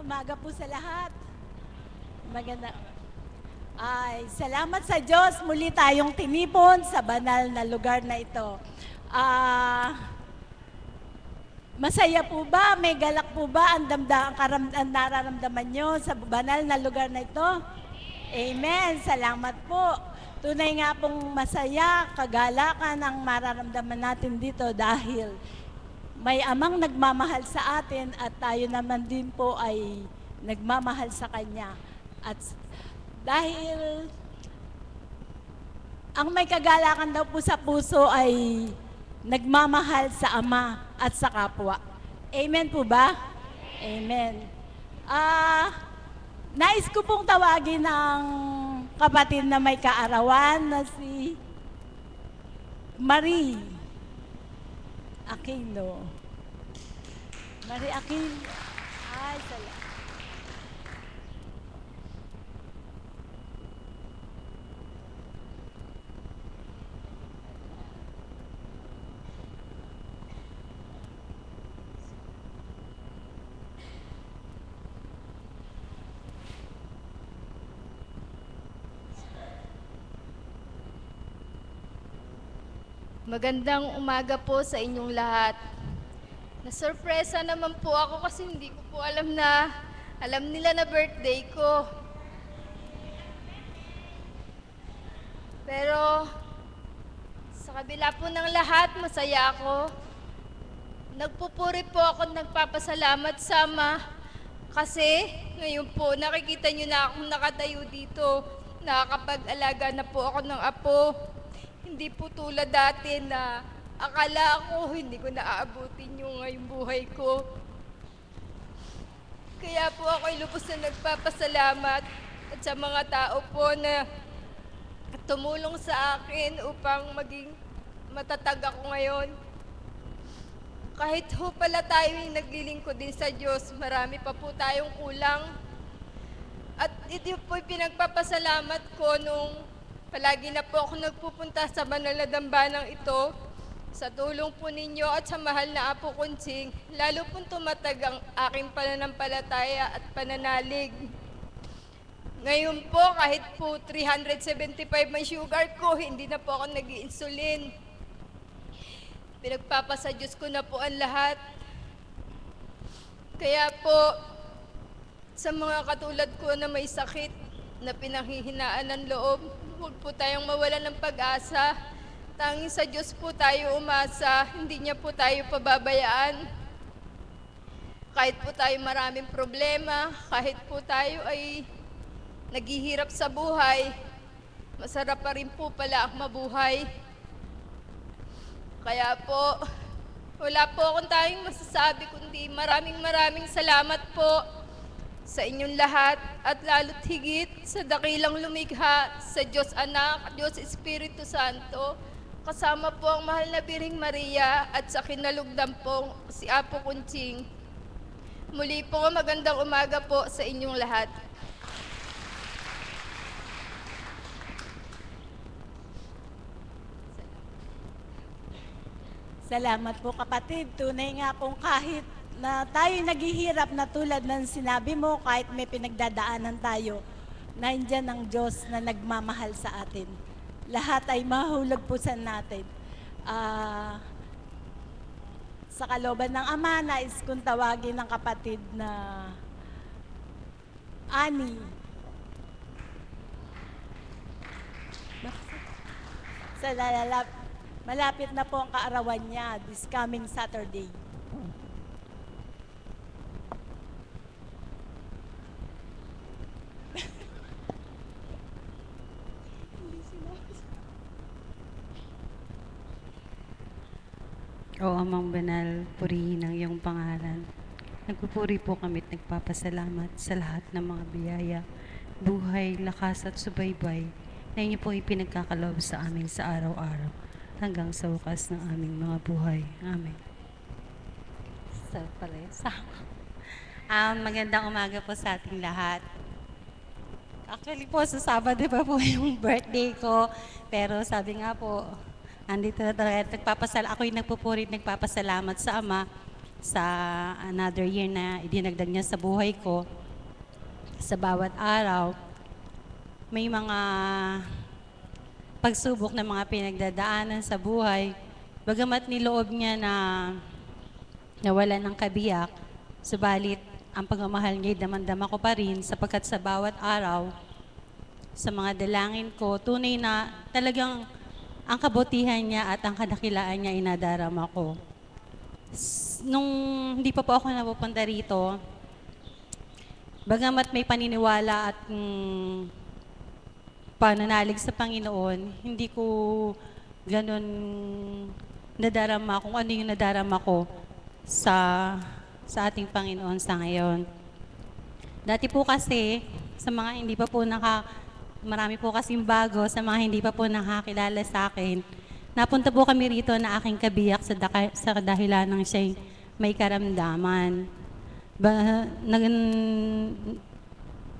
umaga po sa lahat. Maganda. Salamat sa Diyos. Muli tayong tinipon sa banal na lugar na ito. Masaya po ba? May galak po ba ang nararamdaman nyo sa banal na lugar na ito? Amen. Salamat po. Tunay nga pong masaya, kagalakan ang mararamdaman natin dito dahil may amang nagmamahal sa atin at tayo naman din po ay nagmamahal sa Kanya. At dahil ang may kagalakan daw po sa puso ay nagmamahal sa Ama at sa kapwa. Amen po ba? Amen. Nais ko pong tawagin ang kapatid na may kaarawan na si Marie Aquino. Marie Aquino. Ay, salamat. Magandang umaga po sa inyong lahat. Nasurpresa naman po ako kasi hindi ko po alam nila na birthday ko. Pero sa kabila po ng lahat, masaya ako. Nagpupuri po ako, nagpapasalamat sa Ama kasi ngayon po nakikita niyo na akong nakatayo dito. Nakakapag-alaga na po ako ng apo. Hindi po tulad dati na akala ko hindi ko naaabutin yung ngayong buhay ko. Kaya po ako'y lubos na nagpapasalamat at sa mga tao po na tumulong sa akin upang maging matatag ako ngayon. Kahit ho pala tayo yung naglilingkod din sa Diyos, marami pa po tayong kulang. At ito po'y pinagpapasalamat ko nung palagi na po ako nagpupunta sa banal na dambanang ito. Sa tulong po ninyo at sa mahal na Apo Kunching, lalo pong tumatag ang aking pananampalataya at pananalig. Ngayon po, kahit po 375 may sugar ko, hindi na po ako nag-i-insulin. Pinagpapasa Diyos ko na po ang lahat. Kaya po, sa mga katulad ko na may sakit, na pinanghihinaan ng loob, huwag po tayong mawala ng pag-asa. Tanging sa Diyos po tayo umasa, hindi niya po tayo pababayaan. Kahit po tayo maraming problema, kahit po tayo ay naghihirap sa buhay, masarap pa rin po pala ang mabuhay. Kaya po, wala po akong tayong masasabi kundi maraming salamat po sa inyong lahat at lalo't higit sa dakilang lumikha, sa Diyos Anak, Diyos Espiritu Santo, kasama po ang mahal na Birheng Maria at sa kinalugdan pong si Apo Kunching. Muli po magandang umaga po sa inyong lahat. Salamat po kapatid. Tunay nga pong kahit na tayo naghihirap na tulad ng sinabi mo, kahit may pinagdadaanan tayo, nandiyan ang Diyos na nagmamahal sa atin. Lahat ay mahulog po sa natin. Sa kalooban ng Ama, nais kong tawagin ng kapatid na Ani. Malapit na po ang kaarawan niya this coming Saturday. O Amang Banal, purihin ang iyong pangalan. Nagpupuri po kami at nagpapasalamat sa lahat ng mga biyaya, buhay, lakas at subaybay na inyo po ipinagkakaloob sa amin sa araw-araw hanggang sa wakas ng aming mga buhay. Amen. Magandang umaga po sa ating lahat. Actually po, sa Sabado pa po yung birthday ko. Pero sabi nga po, andito na talaga. Ako'y nagpupuri at nagpapasalamat sa Ama sa another year na idinagdag niya sa buhay ko. Sa bawat araw, may mga pagsubok na mga pinagdadaanan sa buhay. Bagamat niloob niya na nawala ng kabiyak, subalit ang pagmamahal niya damang-dama ko pa rin sapagkat sa bawat araw, sa mga dalangin ko, tunay na talagang ang kabutihan niya at ang kadakilaan niya inadarama ko. Nung hindi pa po ako napupunta rito, bagamat may paniniwala at pananalig sa Panginoon, hindi ko ganun nadarama kung ano yung nadarama ko sa ating Panginoon sa ngayon. Dati po kasi, sa mga hindi pa po marami po kasing bago, sa mga hindi pa po nakakilala sa akin, napunta po kami rito na aking kabiyak sa dahilan ng siya'y may karamdaman.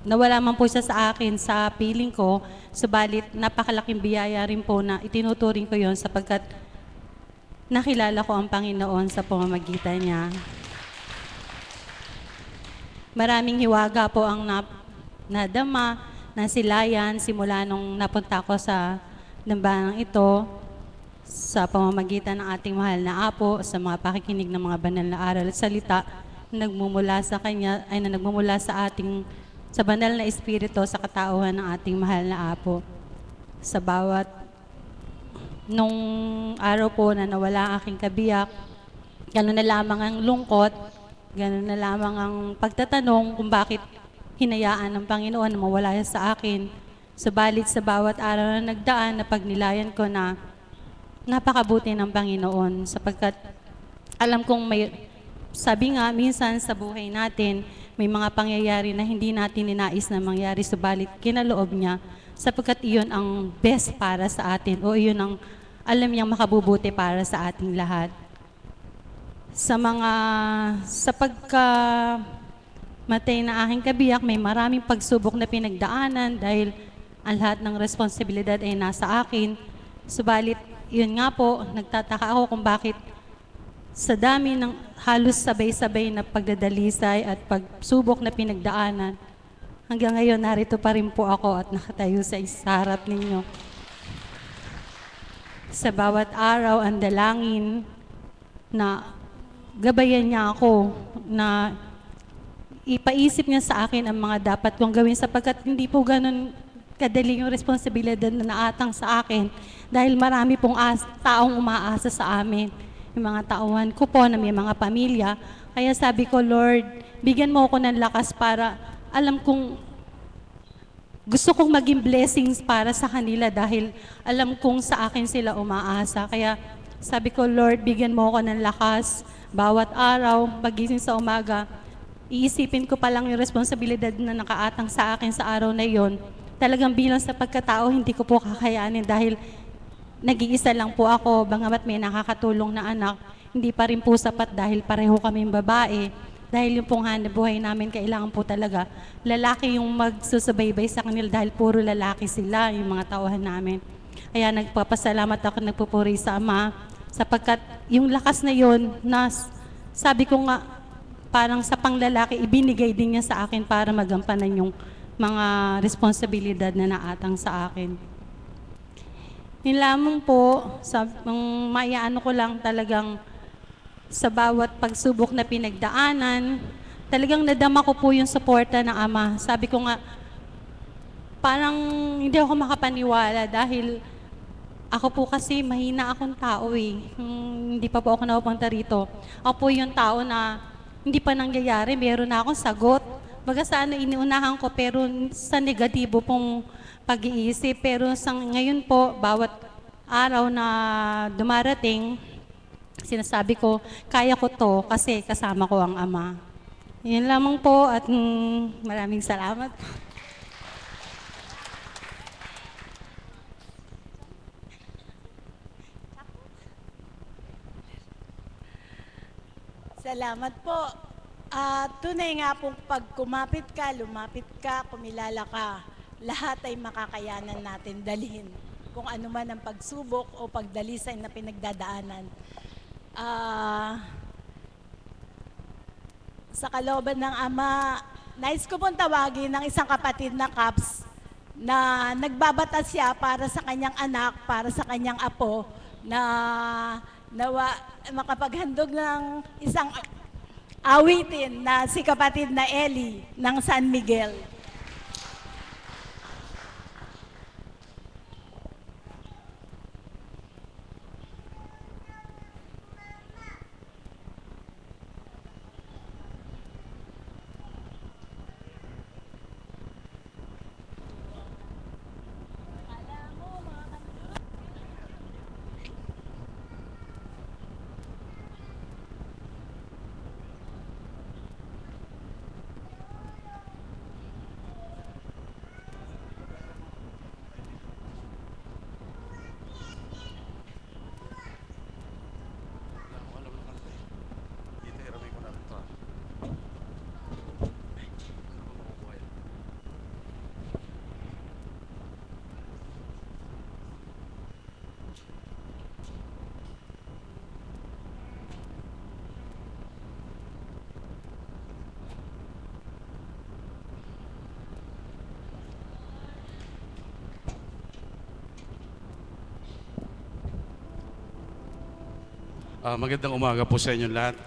Nawala man po siya sa akin sa piling ko, subalit napakalaking biyaya rin po na itinuturing ko yon sapagkat nakilala ko ang Panginoon sa pamamagitan niya. Maraming hiwaga po ang nadama, nasilayan simula nung napunta ko sa dambanang ito sa pamamagitan ng ating mahal na Apo, sa mga pakikinig ng mga banal na aral at salita nagmumula sa Kanya, ay na nagmumula sa banal na Espiritu sa katauhan ng ating mahal na Apo. Sa bawat nung araw po na nawala ang aking kabiyak, gano'n na lamang ang lungkot, gano'n na lamang ang pagtatanong kung bakit hinayaan ng Panginoon na mawala sa akin. Subalit sa bawat araw na nagdaan, na pagnilayan ko na napakabuti ng Panginoon sapagkat alam kong sabi nga, minsan sa buhay natin, may mga pangyayari na hindi natin ninais na mangyari, subalit kinaloob niya sapagkat iyon ang best para sa atin o iyon ang alam niyang makabubuti para sa ating lahat. Sa pagkamatay na aking kabiyak, may maraming pagsubok na pinagdaanan dahil ang lahat ng responsibilidad ay nasa akin. Subalit, yun nga po, nagtataka ako kung bakit sa dami ng halos sabay-sabay na pagdadalisay at pagsubok na pinagdaanan, hanggang ngayon narito pa rin po ako at nakatayo sa harap ninyo. Sa bawat araw, ang dalangin na gabayan niya ako, na ipaisip niya sa akin ang mga dapat kong gawin sapagkat hindi po ganun kadali yung responsibilidad na naatang sa akin dahil marami pong taong umaasa sa amin. Yung mga tauhan ko po na may mga pamilya. Kaya sabi ko, Lord, bigyan mo ako ng lakas para alam kong gusto kong maging blessings para sa kanila dahil alam kong sa akin sila umaasa. Kaya sabi ko, Lord, bigyan mo ako ng lakas. Bawat araw, pagising sa umaga, iisipin ko pa lang yung responsibilidad na nakaatang sa akin sa araw na yon. Talagang bilang sa pagkatao, hindi ko po kakayanin dahil nag-iisa lang po ako, bagamat may nakakatulong na anak, hindi pa rin po sapat dahil pareho kaming babae. Dahil yung pong hanap buhay namin, kailangan po talaga lalaki yung magsusubaybay sa kanila dahil puro lalaki sila, yung mga tauhan namin. Kaya nagpapasalamat ako, nagpupuri sa Ama, sapagkat yung lakas na yun, sabi ko nga, parang sa panglalaki, ibinigay din niya sa akin para magampanan yung mga responsibilidad na naatang sa akin. Yun lamang po, maiaano ko lang talagang sa bawat pagsubok na pinagdaanan, talagang nadama ko po yung suporta ng Ama. Sabi ko nga, parang hindi ako makapaniwala dahil ako po kasi mahina akong tao eh. Hindi pa po ako napupunta rito. Ako po yung tao na hindi pa nangyayari, meron na akong sagot. Baga sa iniunahan ko pero sa negatibo pong pag-iisip. Pero ngayon po, bawat araw na dumarating, sinasabi ko, kaya ko to kasi kasama ko ang Ama. Yun lamang po at maraming salamat. Salamat po. Tunay nga pong pag lumapit ka, kumilala ka, lahat ay makakayanan natin dalhin. Kung ano man ang pagsubok o pagdalisay na pinagdadaanan. sa kalooban ng Ama, nais ko pong tawagin ng isang kapatid na Caps na nagbabatas siya para sa kanyang anak, para sa kanyang apo, na makapaghandog ng isang awitin na si kapatid na Eli ng San Miguel. Magandang umaga po sa inyo lahat.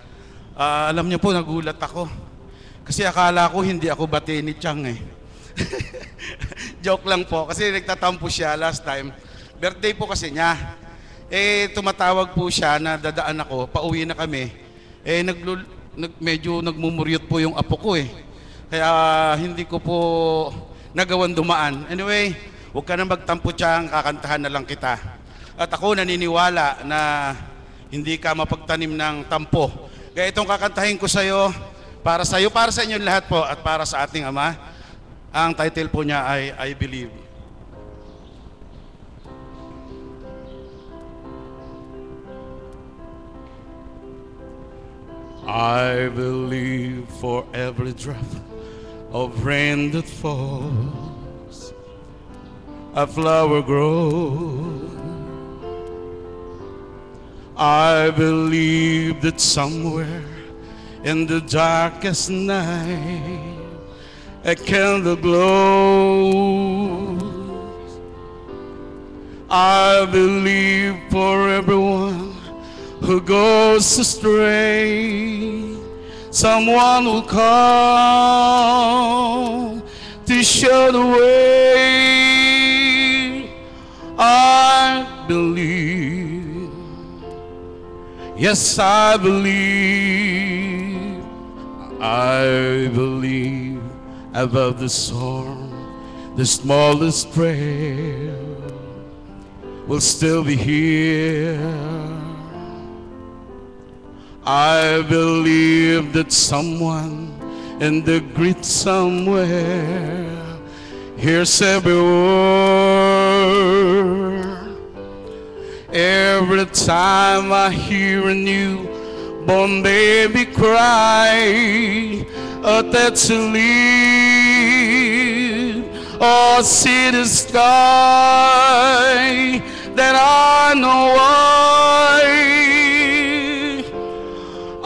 Alam niyo po, nagulat ako. Kasi akala ko hindi ako bati ni Chang eh. Joke lang po, kasi nagtatampo siya last time. Birthday po kasi niya. Tumatawag po siya na dadaan ako, pauwi na kami. Medyo nagmumuryot po yung apo ko eh. Kaya hindi ko po nagawan dumaan. Anyway, huwag ka na magtampo, Chang, kakantahan na lang kita. At ako naniniwala na hindi ka mapagtanim ng tampo. Kaya itong kakantahin ko sa iyo, para sa inyong lahat po, at para sa ating Ama. Ang title po niya ay I Believe. I believe for every drop of rain that falls, a flower grows. I believe that somewhere in the darkest night a candle glows. I believe for everyone who goes astray, someone will come to show the way. I believe. Yes, I believe. I believe above the storm, the smallest prayer will still be here. I believe that someone in the grid somewhere hears every word. Every time I hear a newborn baby cry, that's a leaf or see the sky, then I know why.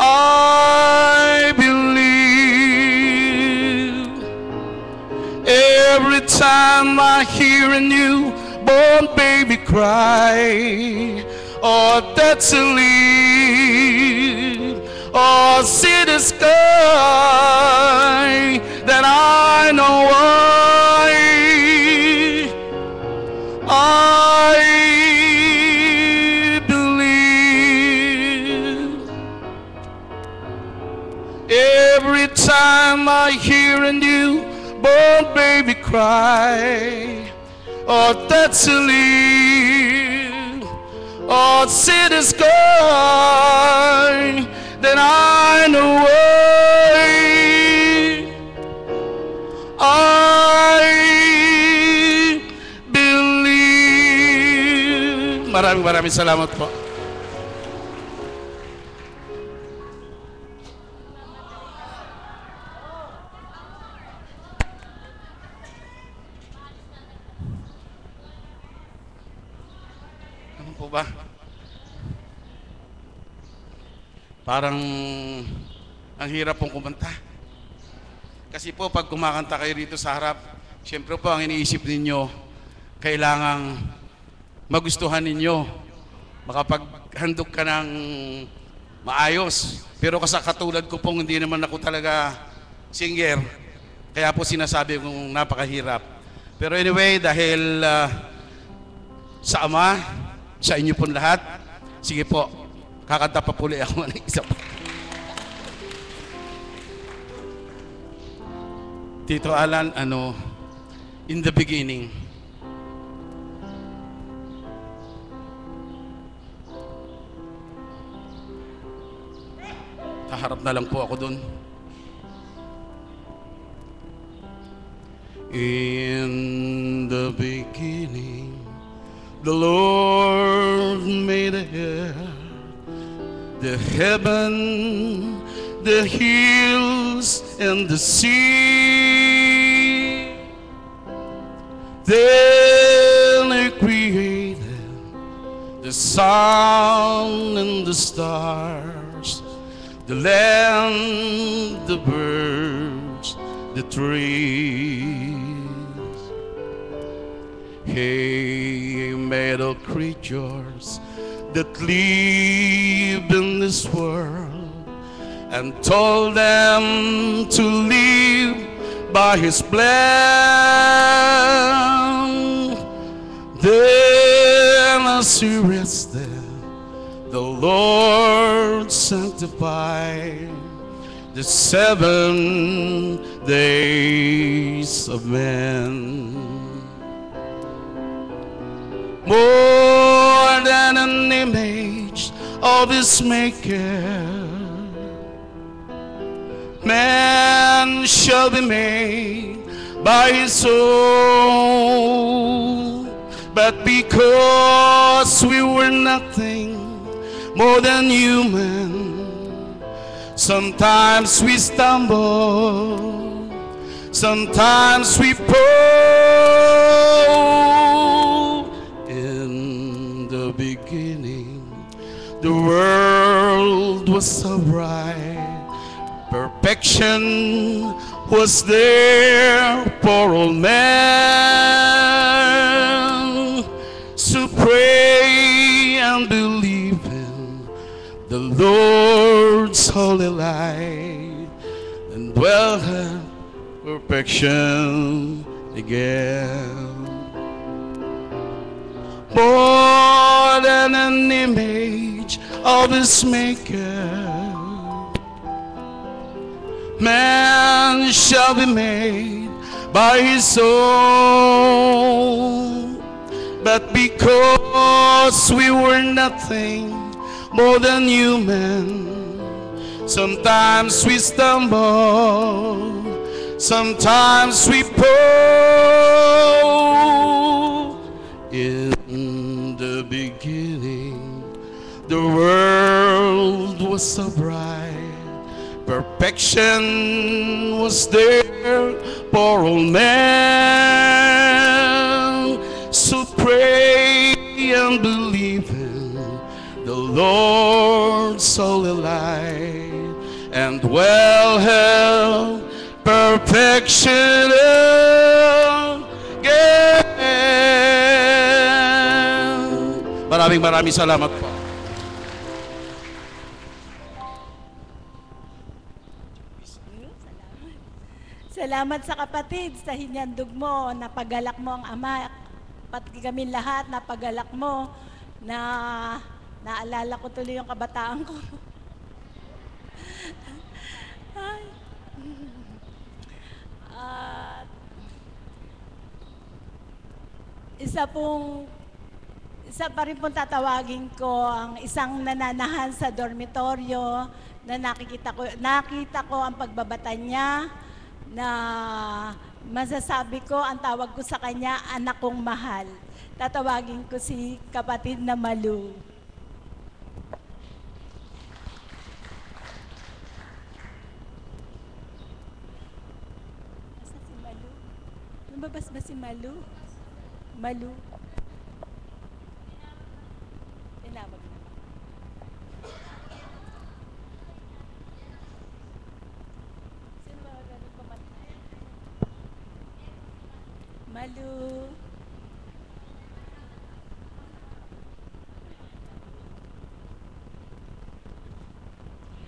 I believe. Every time I hear a newborn baby cry, that's a leaf, see the sky, then I know why. I believe. Every time I hear a newborn baby cry, that's a leaf, see the sky, then I know why. I believe. Maraming salamat po. Ano po ba? Parang Ang hirap pong kumanta. Kasi po, pag kumakanta kayo rito sa harap, siyempre po, ang iniisip ninyo, kailangang magustuhan ninyo. Makapaghandog ka ng maayos. Pero katulad ko pong, hindi naman ako talaga singer. Kaya po sinasabi kong napakahirap. Pero anyway, dahil sa Ama, sa inyo pong lahat, sige po, kakanta pa puli ako ng isa pa. Tito Alan, in the beginning. Haharap na lang po ako dun. In the beginning, the Lord made the earth, the heaven, the hills, and the sea. Then He created the sun and the stars, the land, the birds, the trees. He made all creatures that live in this world and told them to live by His plan. Then as He rested, the Lord sanctified the 7 days of man. More than an image of His maker, man shall be made by His own. But because we were nothing more than human, sometimes we stumble, sometimes we fall. In the beginning, the world was so bright, perfection was there for all men. So pray and believe in the Lord's holy light, and dwell in perfection again. More than an image of His maker, man shall be made by His own. But because we were nothing more than human, sometimes we stumble, sometimes we fall. In the beginning, the world was so bright, perfection was there for all men. So pray and believe in the Lord's holy light, and dwell in perfection again. Maraming salamat po. Salamat sa kapatid, sa hinandog mo, napagalak mo ang Ama, pati kami lahat, napagalak mo, na naalala ko tuloy yung kabataan ko. Ay. At isa pa rin pong tatawagin ko ang isang nananahan sa dormitoryo na nakita ko ang pagbabata niya, na masasabi ko, ang tawag ko sa kanya, anak kong mahal. Tatawagin ko si kapatid na Malu. Asa si Malu? Lumabas ba si Malu? Malu? Tinawag na. Malu.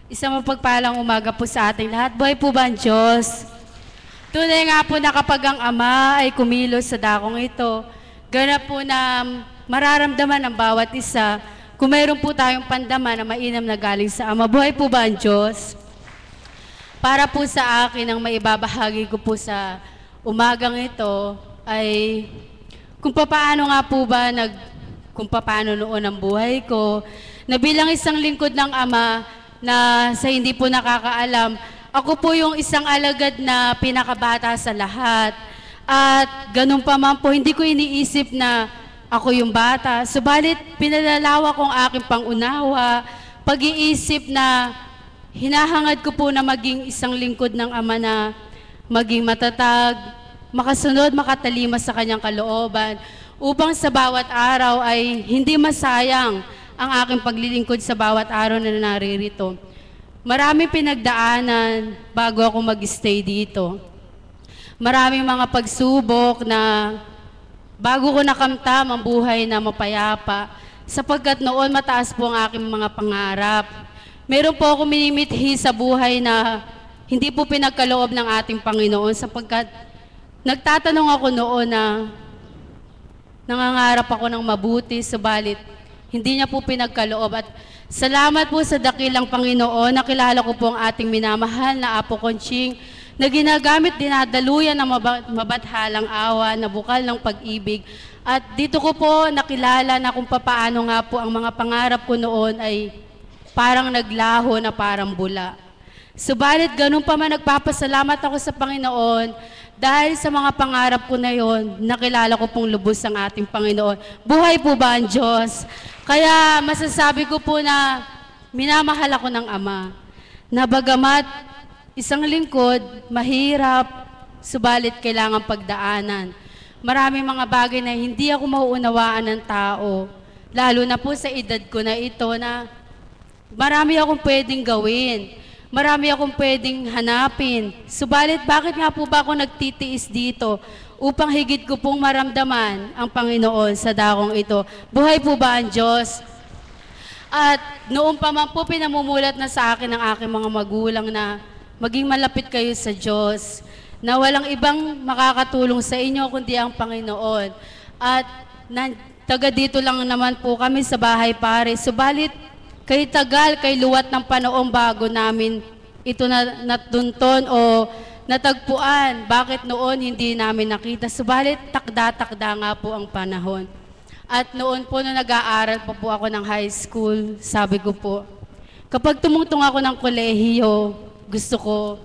Isang mapagpalang umaga po sa ating lahat. Buhay po ba ang Diyos? Tunay nga po na kapag ang Ama ay kumilos sa dakong ito, ganap po na mararamdaman ng bawat isa kung mayroon po tayong pandama na mainam na galing sa Ama. Buhay po ba ang Diyos? Para po sa akin, ang maibabahagi ko po sa umagang ito ay kung paano nga po ba kung paano noon ang buhay ko, na bilang isang lingkod ng Ama, na sa hindi po nakakaalam, ako po yung isang alagad na pinakabata sa lahat. At ganun pa man po, hindi ko iniisip na ako yung bata. Subalit, pinalalawa kong aking pangunawa, pag-iisip na hinahangad ko po na maging isang lingkod ng Ama na maging matatag, makasunod, makatalima sa kanyang kalooban, upang sa bawat araw ay hindi masayang ang aking paglilingkod sa bawat araw na naririto. Maraming pinagdaanan bago ako mag-stay dito. Maraming mga pagsubok na bago ko nakamtam ang buhay na mapayapa, sapagkat noon mataas po ang aking mga pangarap. Meron po ako minimithi sa buhay na hindi po pinagkaloob ng ating Panginoon, sapagkat nagtatanong ako noon na nangangarap ako ng mabuti, subalit hindi niya po pinagkaloob. At salamat po sa dakilang Panginoon, nakilala ko po ang ating minamahal na Apo Conching, na ginagamit dinadaluyan ng mabathalang awa, na bukal ng pag-ibig. At dito ko po nakilala na kung paano nga po ang mga pangarap ko noon ay parang naglaho na parang bula. Subalit ganun pa man, nagpapasalamat ako sa Panginoon dahil sa mga pangarap ko na yon, nakilala ko pong lubos ang ating Panginoon. Buhay po ba ang Diyos? Kaya masasabi ko po na minamahal ako ng Ama, na bagamat isang lingkod, mahirap, subalit kailangan pagdaanan. Maraming mga bagay na hindi ako mauunawaan ng tao, lalo na po sa edad ko na ito, na marami akong pwedeng gawin. Marami akong pwedeng hanapin. Subalit, bakit nga po ba ako nagtitiis dito? Upang higit ko pong maramdaman ang Panginoon sa dakong ito. Buhay po ba ang Diyos? At noon pa man po, pinamumulat na sa akin ng aking mga magulang na maging malapit kayo sa Diyos, na walang ibang makakatulong sa inyo kundi ang Panginoon. At taga dito lang naman po kami sa bahay pare. Subalit, kay tagal, kay luwat ng panahon bago namin ito natunton o natagpuan. Bakit noon hindi namin nakita? Subalit takda-takda nga po ang panahon. At noon po na nag-aaral pa po ako ng high school, sabi ko po, kapag tumungtong ako ng kolehiyo, gusto ko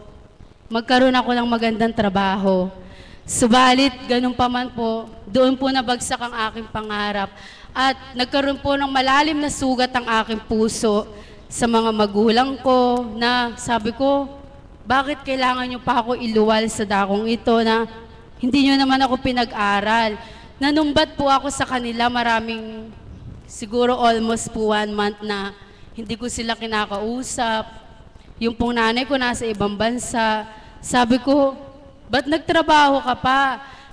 magkaroon ako ng magandang trabaho. Subalit, ganun pa man po, doon po nabagsak ang aking pangarap. At nagkaroon po ng malalim na sugat ang aking puso sa mga magulang ko, na sabi ko, bakit kailangan nyo pa ako iluwal sa dakong ito na hindi nyo naman ako pinag-aral? Nanumbat po ako sa kanila, maraming, siguro almost po 1 month na hindi ko sila kinakausap. Yung pong nanay ko nasa ibang bansa. Sabi ko, ba't nagtrabaho ka pa?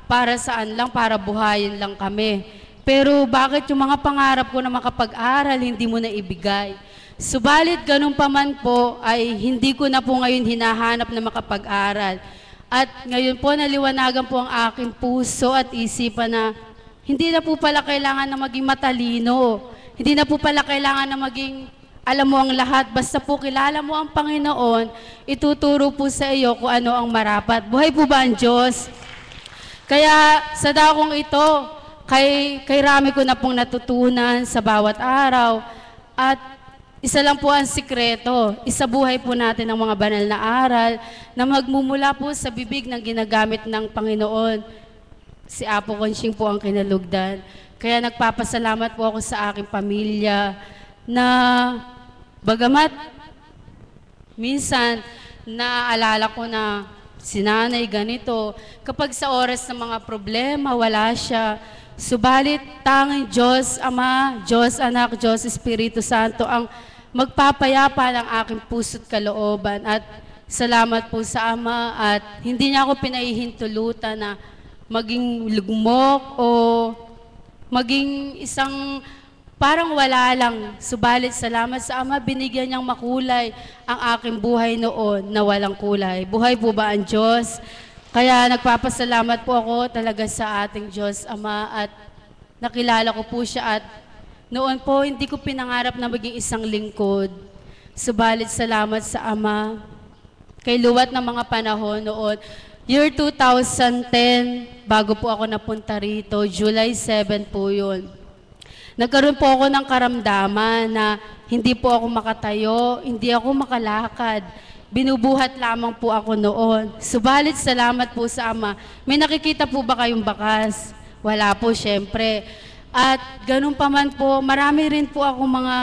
Para saan lang? Para buhayin lang kami. Pero bakit yung mga pangarap ko na makapag-aral, hindi mo na ibigay? Subalit, ganun pa man po, ay hindi ko na po ngayon hinahanap na makapag-aral. At ngayon po, naliwanagan po ang aking puso at isipan na hindi na po pala kailangan na maging matalino. Hindi na po pala kailangan na maging alam mo ang lahat. Basta po kilala mo ang Panginoon, ituturo po sa iyo kung ano ang marapat. Buhay po ba ang Diyos? Kaya sa dakong ito, kay Rami ko na pong natutunan sa bawat araw. At isa lang po ang sikreto, isabuhay po natin ang mga banal na aral na magmumula po sa bibig ng ginagamit ng Panginoon. Si Apo Conching po ang kinalugdan. Kaya nagpapasalamat po ako sa aking pamilya na bagamat minsan naaalala ko na si nanay ganito, kapag sa oras ng mga problema, wala siya. Subalit, tanging Diyos Ama, Diyos Anak, Diyos Espiritu Santo ang magpapayapa ng aking puso't kalooban. At salamat po sa Ama, at hindi niya ako pinahihintulutan na maging lugmok o maging isang parang wala lang. Subalit salamat sa Ama, binigyan niyang makulay ang aking buhay noon na walang kulay. Buhay po ba ang Diyos? Kaya nagpapasalamat po ako talaga sa ating Diyos Ama at nakilala ko po siya at noon po hindi ko pinangarap na maging isang lingkod. Subalit salamat sa Ama kay luwat ng mga panahon noon. Year 2010, bago po ako napunta rito, July 7 po yun. Nagkaroon po ako ng karamdaman na hindi po ako makatayo, hindi ako makalakad. Binubuhat lamang po ako noon. Subalit salamat po sa Ama. May nakikita po ba kayong bakas? Wala po, syempre. At ganun pa man po, marami rin po ako mga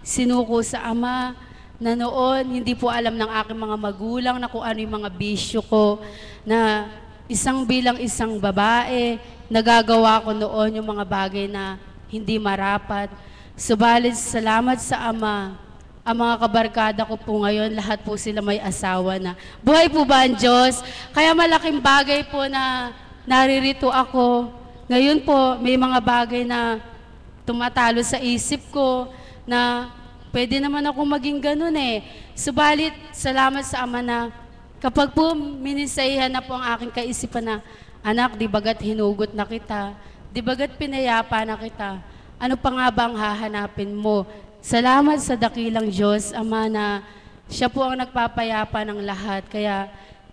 sinuko sa Ama na noon hindi po alam ng aking mga magulang na kung ano yung mga bisyo ko, na bilang isang babae, nagagawa ko noon yung mga bagay na hindi marapat. Subalit salamat sa Ama. Ang mga kabarkada ko po ngayon, lahat po sila may asawa na. Buhay po ba ang Diyos? Kaya malaking bagay po na naririto ako. Ngayon po, may mga bagay na tumatalo sa isip ko na pwede naman ako maging ganun eh. Subalit, salamat sa Ama na kapag po minisayihan na po ang aking kaisipan na, anak, di bagat hinugot na kita, di bagat pinayapa na kita, ano pa nga ba ang hahanapin mo? Salamat sa dakilang Diyos, Ama, na siya po ang nagpapayapa ng lahat. Kaya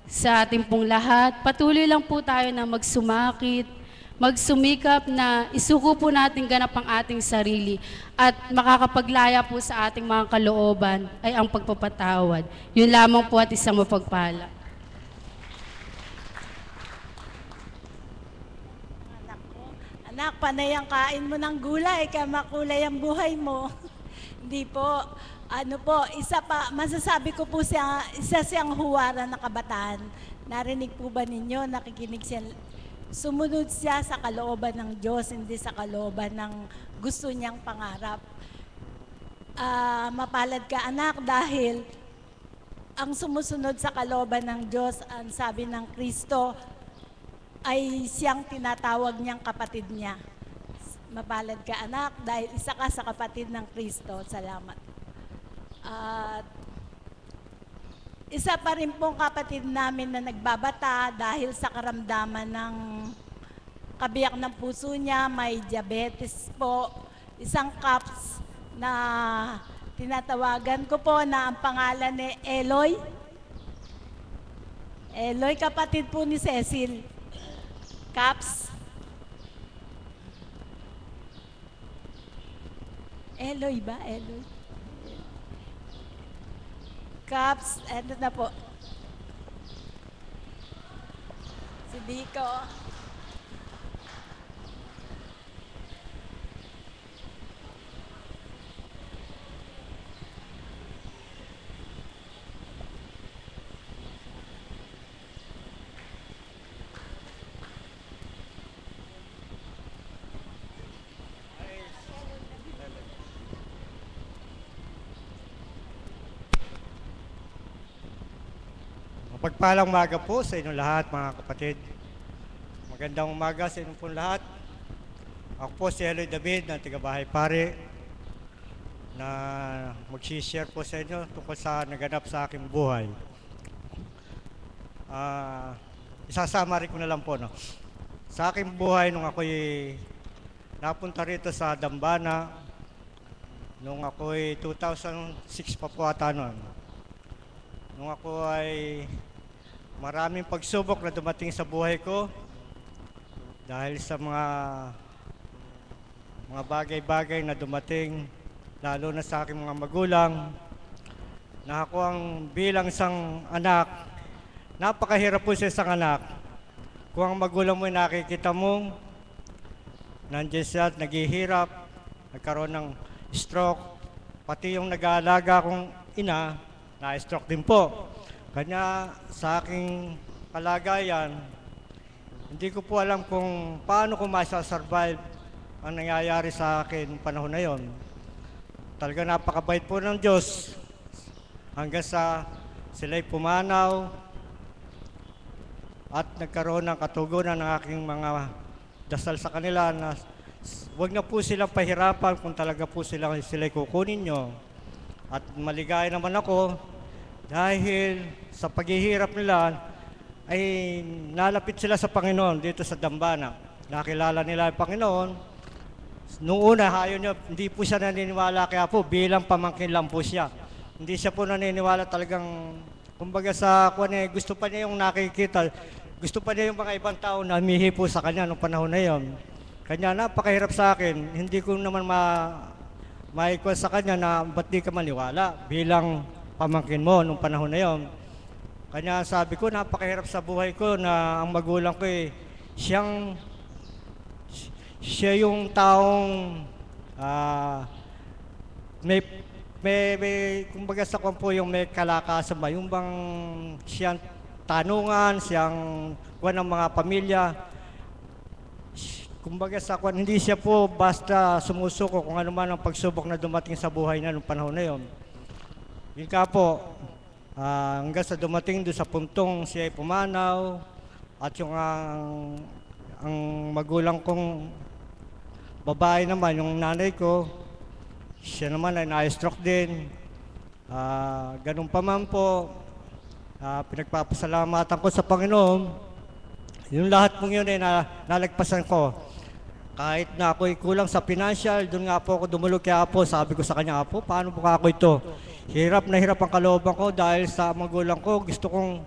sa ating pong lahat, patuloy lang po tayo na magsumakit, magsumikap na isuko po natin ganap ang ating sarili at makakapaglaya po sa ating mga kalooban ay ang pagpapatawad. Yun lamang po at isang mapagpala. Anak, panay ang kain mo ng gulay, kaya makulay ang buhay mo. Hindi po. Ano po, isa pa, masasabi ko po siya, isa siyang huwaran na kabataan. Narinig po ba ninyo, nakikinig siya, sumunod siya sa kalooban ng Diyos, hindi sa kalooban ng gusto niyang pangarap. Mapalad ka anak dahil ang sumusunod sa kalooban ng Diyos, ang sabi ng Kristo, ay siyang tinatawag niyang kapatid niya. Mapalad ka anak dahil isa ka sa kapatid ng Kristo. Salamat. At isa pa rin pong kapatid namin na nagbabata dahil sa karamdaman ng kabiyak ng puso niya, may diabetes po, isang CAPS na tinatawagan ko po na ang pangalan ni Eloy. Eloy, kapatid po ni Cecil. CAPS. Eloy ba? Eloy. Caps, ano na po? Si Biko. Pagpalang umaga po sa inyong lahat, mga kapatid. Magandang umaga sa inyong pong lahat. Ako po si Eloy David ng Tigabahay Pare na mag-share po sa inyo tungkol sa naganap sa aking buhay. Isasama rin ko na lang po. No? Sa aking buhay, nung ako'y napunta rito sa Dambana, nung ako'y 2006 pa po ata noon. Nung ako ay maraming pagsubok na dumating sa buhay ko dahil sa mga bagay-bagay na dumating, lalo na sa aking mga magulang, na ako ang bilang isang anak, napakahirap po sa isang anak. Kung ang magulang mo ay nakikita mo, nandiyan siya, naghihirap, nagkaroon ng stroke, pati yung nag-aalaga kong ina, na-stroke din po. Kanya sa aking kalagayan, hindi ko po alam kung paano ko masasurvive ang nangyayari sa akin panahon na yon. Talaga napakabait po ng Diyos hanggang sa sila'y pumanaw. at nagkaroon ng katugunan ng aking mga dasal sa kanila na huwag na po silang pahirapan kung talaga po sila'y kukunin nyo. At maligaya naman ako dahil sa paghihirap nila ay nalapit sila sa Panginoon dito sa Dambana. Nakilala nila ang Panginoon. Noong una, hindi po siya naniniwala kaya po bilang pamangkin lang po siya. Hindi siya po naniniwala talagang, kumbaga sa gusto pa niya yung nakikita, gusto pa niya yung mga ibang tao na humihi po sa kanya noong panahon na yon. Kanya napakahirap sa akin, hindi ko naman maikwan sa kanya na ba't di ka maniwala bilang pamangkin mo noong panahon na yon. Kanya sabi ko, napakahirap sa buhay ko na ang magulang ko siya yung taong kumbaga sa kwan po yung may kalakasan ba, yung bang siyang tanungan, siyang kwan ng mga pamilya. Kumbaga sa kwan, hindi siya po basta sumusuko kung ano man ang pagsubok na dumating sa buhay niya noong panahon na yon. Yun ka po, hanggang sa dumating doon sa puntong siya ay pumanaw at yung ang magulang kong babae naman, yung nanay ko, siya naman ay na-stroke din. Ganun pa man po, pinagpapasalamatan ko sa Panginoon. Yung lahat pong yun ay nalagpasan ko. Kahit na ako'y kulang sa financial, doon nga po ako dumulog kay Apo. Sabi ko sa kanya, Apo, paano po ako ito? Hirap na hirap ang kalooban ko dahil sa magulang ko. Gusto kong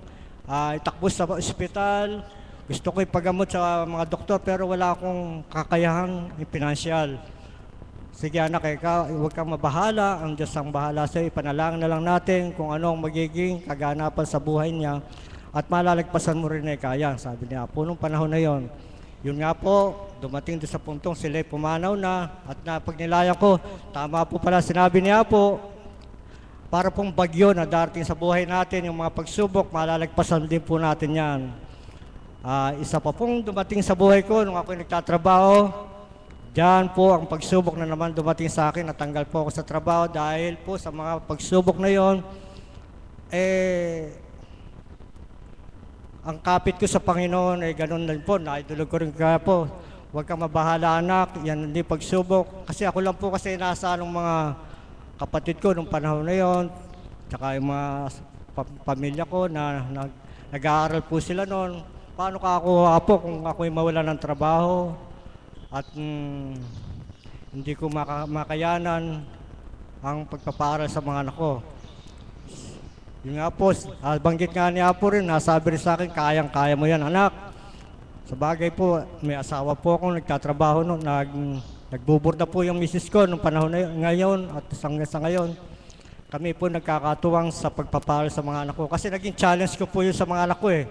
itakbo sa ospital. Gusto ko ipagamot sa mga doktor pero wala akong kakayahang financial. Sige anak, huwag kang mabahala. Ang Diyos ang bahala sa iyo. Ipanalangin na lang natin kung ano ang magiging kaganapan sa buhay niya. At malalagpasan mo rin ay kaya, sabi niya po nung panahon na yon. Yun nga po, dumating doon sa puntong sila'y pumanaw na at napagnilayan ko, tama po pala sinabi niya po, para pong bagyo na darating sa buhay natin, yung mga pagsubok, malalagpasan din po natin yan. Isa pa pong dumating sa buhay ko nung ako'y nagtatrabaho, diyan po ang pagsubok na naman dumating sa akin, natanggal po ako sa trabaho dahil po sa mga pagsubok na yon, ang kapit ko sa Panginoon ay ganun din po, naidulog ko rin kaya po, huwag kang mabahala anak, yan hindi pagsubok. Kasi ako lang po kasi nasa ng mga kapatid ko nung panahon na yon, tsaka yung mga pamilya ko na nag-aaral po sila noon. Paano ka ako, Apo, kung ako'y mawala ng trabaho at hindi ko makayanan ang pagpapaaral sa mga anak ko. Yung nga po, banggit nga ni Apo rin, nasabi rin sa akin, kayang-kaya mo yan, anak. Sa bagay po, may asawa po akong nagtatrabaho noon, nagbuburda po yung misis ko nung panahon na ngayon at sa ngayon. Kami po nagkakatuwang sa pagpapaaral sa mga anak ko. Kasi naging challenge ko po yun sa mga anak ko eh.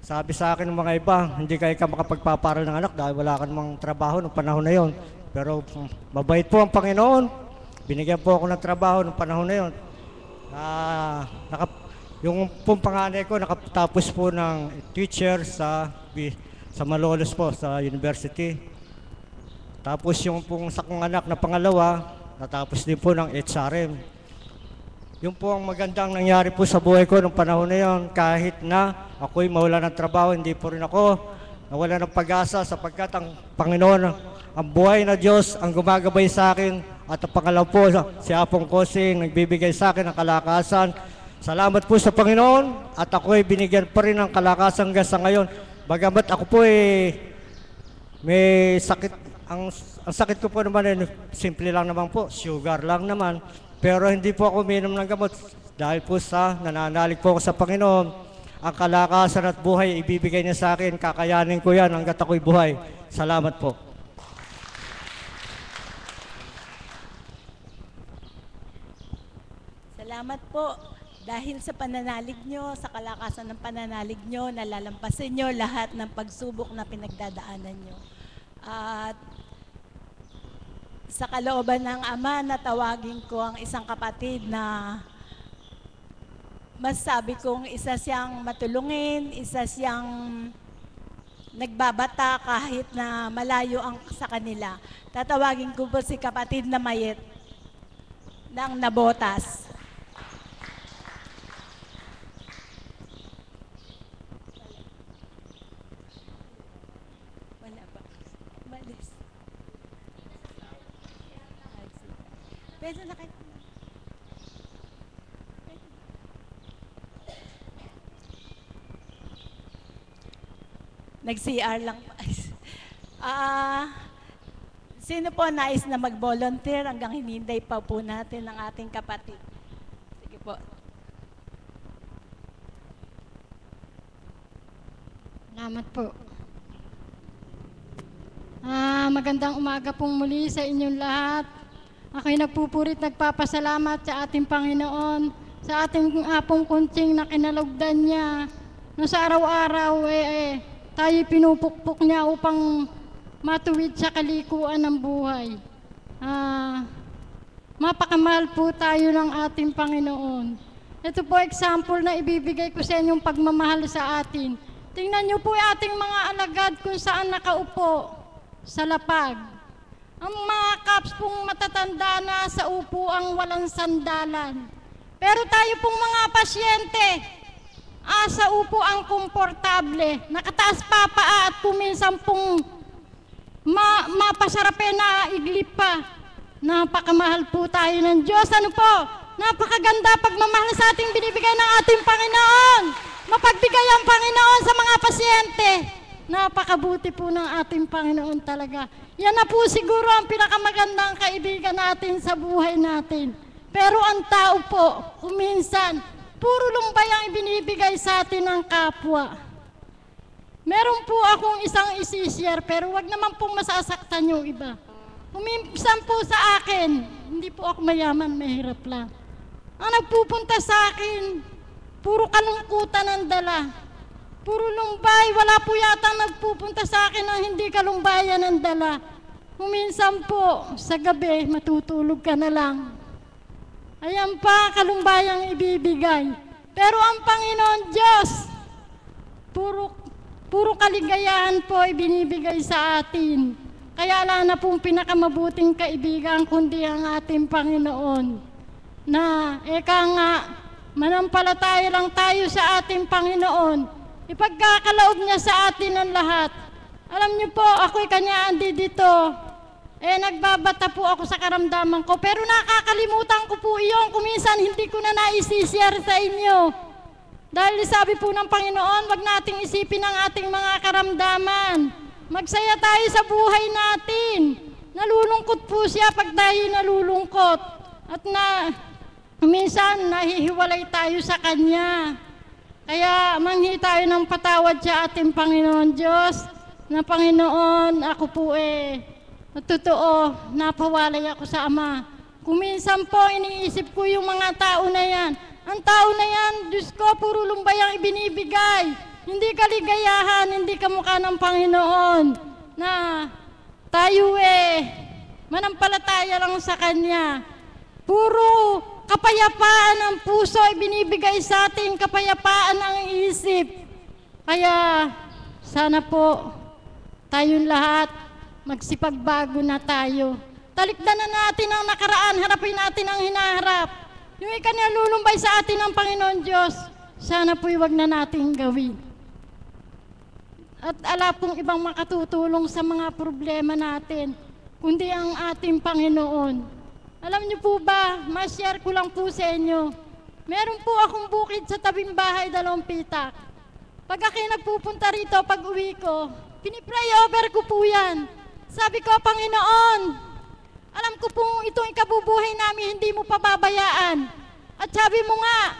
Sabi sa akin ng mga iba, hindi kayo ka makapagpapaaral ng anak dahil wala ka namang trabaho nung panahon na yon. Pero mabait po ang Panginoon. Binigyan po ako ng trabaho nung panahon na yon. Yung pong panganay ko nakatapos po ng teacher sa Malolos po, sa university. Tapos yung pong sa kong anak na pangalawa, natapos din po ng HRM. Yung po ang magandang nangyari po sa buhay ko nung panahon na yon, kahit na ako'y mawala ng trabaho, hindi po rin ako nawala ng pag-asa sapagkat ang Panginoon, ang buhay na Diyos ang gumagabay sa akin at ang pangalaw po si Apong Kosing nagbibigay sa akin ng kalakasan. Salamat po sa Panginoon at ako'y binigyan pa rin ng kalakasan hanggang sa ngayon. Bagamat ako po may sakit, ang sakit ko po naman simple lang naman po, sugar lang naman. Pero hindi po ako uminom ng gamot dahil po sa nananalig po ako sa Panginoon. Ang kalakasan at buhay ibibigay niya sa akin, kakayanin ko yan hanggat ako'y buhay. Salamat po. Salamat po. Dahil sa pananalig nyo, sa kalakasan ng pananalig nyo, nalalampasin nyo lahat ng pagsubok na pinagdadaanan nyo. At sa kalooban ng Ama, natawagin ko ang isang kapatid na masasabi kong isa siyang matulungin, isa siyang nagbabata kahit na malayo ang sa kanila. Tatawagin ko po si kapatid na Mayet ng Nabotas. Alis. Pwede na kayo. Nag-CR lang. Sino po nais na mag-volunteer hanggang hinintay pa po natin ang ating kapatid? Sige po. Salamat po. Magandang umaga pong muli sa inyong lahat. Ako'y nagpupurit, nagpapasalamat sa ating Panginoon, sa ating apong kuntsing na kinalugdan niya. No sa araw-araw, tayo pinupukpok niya upang matuwid sa kalikuan ng buhay. Mapakamahal po tayo ng ating Panginoon. Ito po example na ibibigay ko sa inyong pagmamahal sa atin. Tingnan niyo po yung ating mga alagad kung saan nakaupo sa lapag. Ang mga kaps pong matatanda na sa upuang walang sandalan. Pero tayo pong mga pasyente, sa upuang komportable, nakataas pa paa at kuminsan pong mapasarapin na iglip pa. Napakamahal po tayo ng Diyos. Ano po? Napakaganda pagmamahal sa ating binibigay ng ating Panginoon. Mapagbigay ang Panginoon sa mga pasyente. Napakabuti po ng ating Panginoon talaga. Yan na po siguro ang pinakamagandang kaibigan natin sa buhay natin. Pero ang tao po, kuminsan, puro lumbay ang ibinibigay sa atin ng kapwa. Meron po akong isang isishare, pero wag naman pong masasaktan yung iba. Kuminsan po sa akin, hindi po ako mayaman, mahirap lang. Ang nagpupunta sa akin, puro kalungkutan ang dala. Puro lumbay, wala po yata nagpupunta sa akin ng hindi kalumbayan ang dala. Kuminsan po, sa gabi, matutulog ka na lang. Ayan pa, kalumbayang ibibigay. Pero ang Panginoon Diyos, puro kaligayahan po ibinibigay sa atin. Kaya wala na pong pinakamabuting kaibigan kundi ang ating Panginoon. Na, nga, manampalataya lang tayo sa ating Panginoon. Ipagkakalaob niya sa atin ang lahat. Alam niyo po, ako'y kanya andi dito. Nagbabata po ako sa karamdaman ko, pero nakakalimutan ko po iyon. Kuminsan hindi ko na naisishare sa inyo. Dahil sabi po ng Panginoon, wag nating isipin ang ating mga karamdaman. Magsaya tayo sa buhay natin. Nalulungkot po siya pag tayo nalulungkot. At minsan nahihiwalay tayo sa Kanya. Kaya manghi tayo ng patawad sa ating Panginoon Diyos. Na Panginoon, ako po totoo, napawalay ako sa Ama. Kuminsan po, iniisip ko yung mga tao na yan. Ang tao na yan, Diyos ko, puro lumbay ang ibinibigay. Hindi kaligayahan, hindi kamukha ng Panginoon. Na tayo manampalataya lang sa Kanya. Puro kapayapaan ang puso ibinibigay sa ating, kapayapaan ang isip. Kaya sana po tayong lahat magsipagbago na tayo. Talikdan na natin ang nakaraan, harapin natin ang hinaharap. Yung ikanalulumbay sa atin ng Panginoon Diyos, sana po'y wag na natin gawin. At ala pong ibang makatutulong sa mga problema natin, kundi ang ating Panginoon. Alam niyo po ba, ma-share ko lang po sa inyo. Meron po akong bukid sa tabing bahay, 2 pitak. Pag ako'y nagpupunta rito, pag uwi ko, pinipray over ko po yan. Sabi ko, Panginoon, alam ko po itong ikabubuhay namin, hindi mo pababayaan. At sabi mo nga,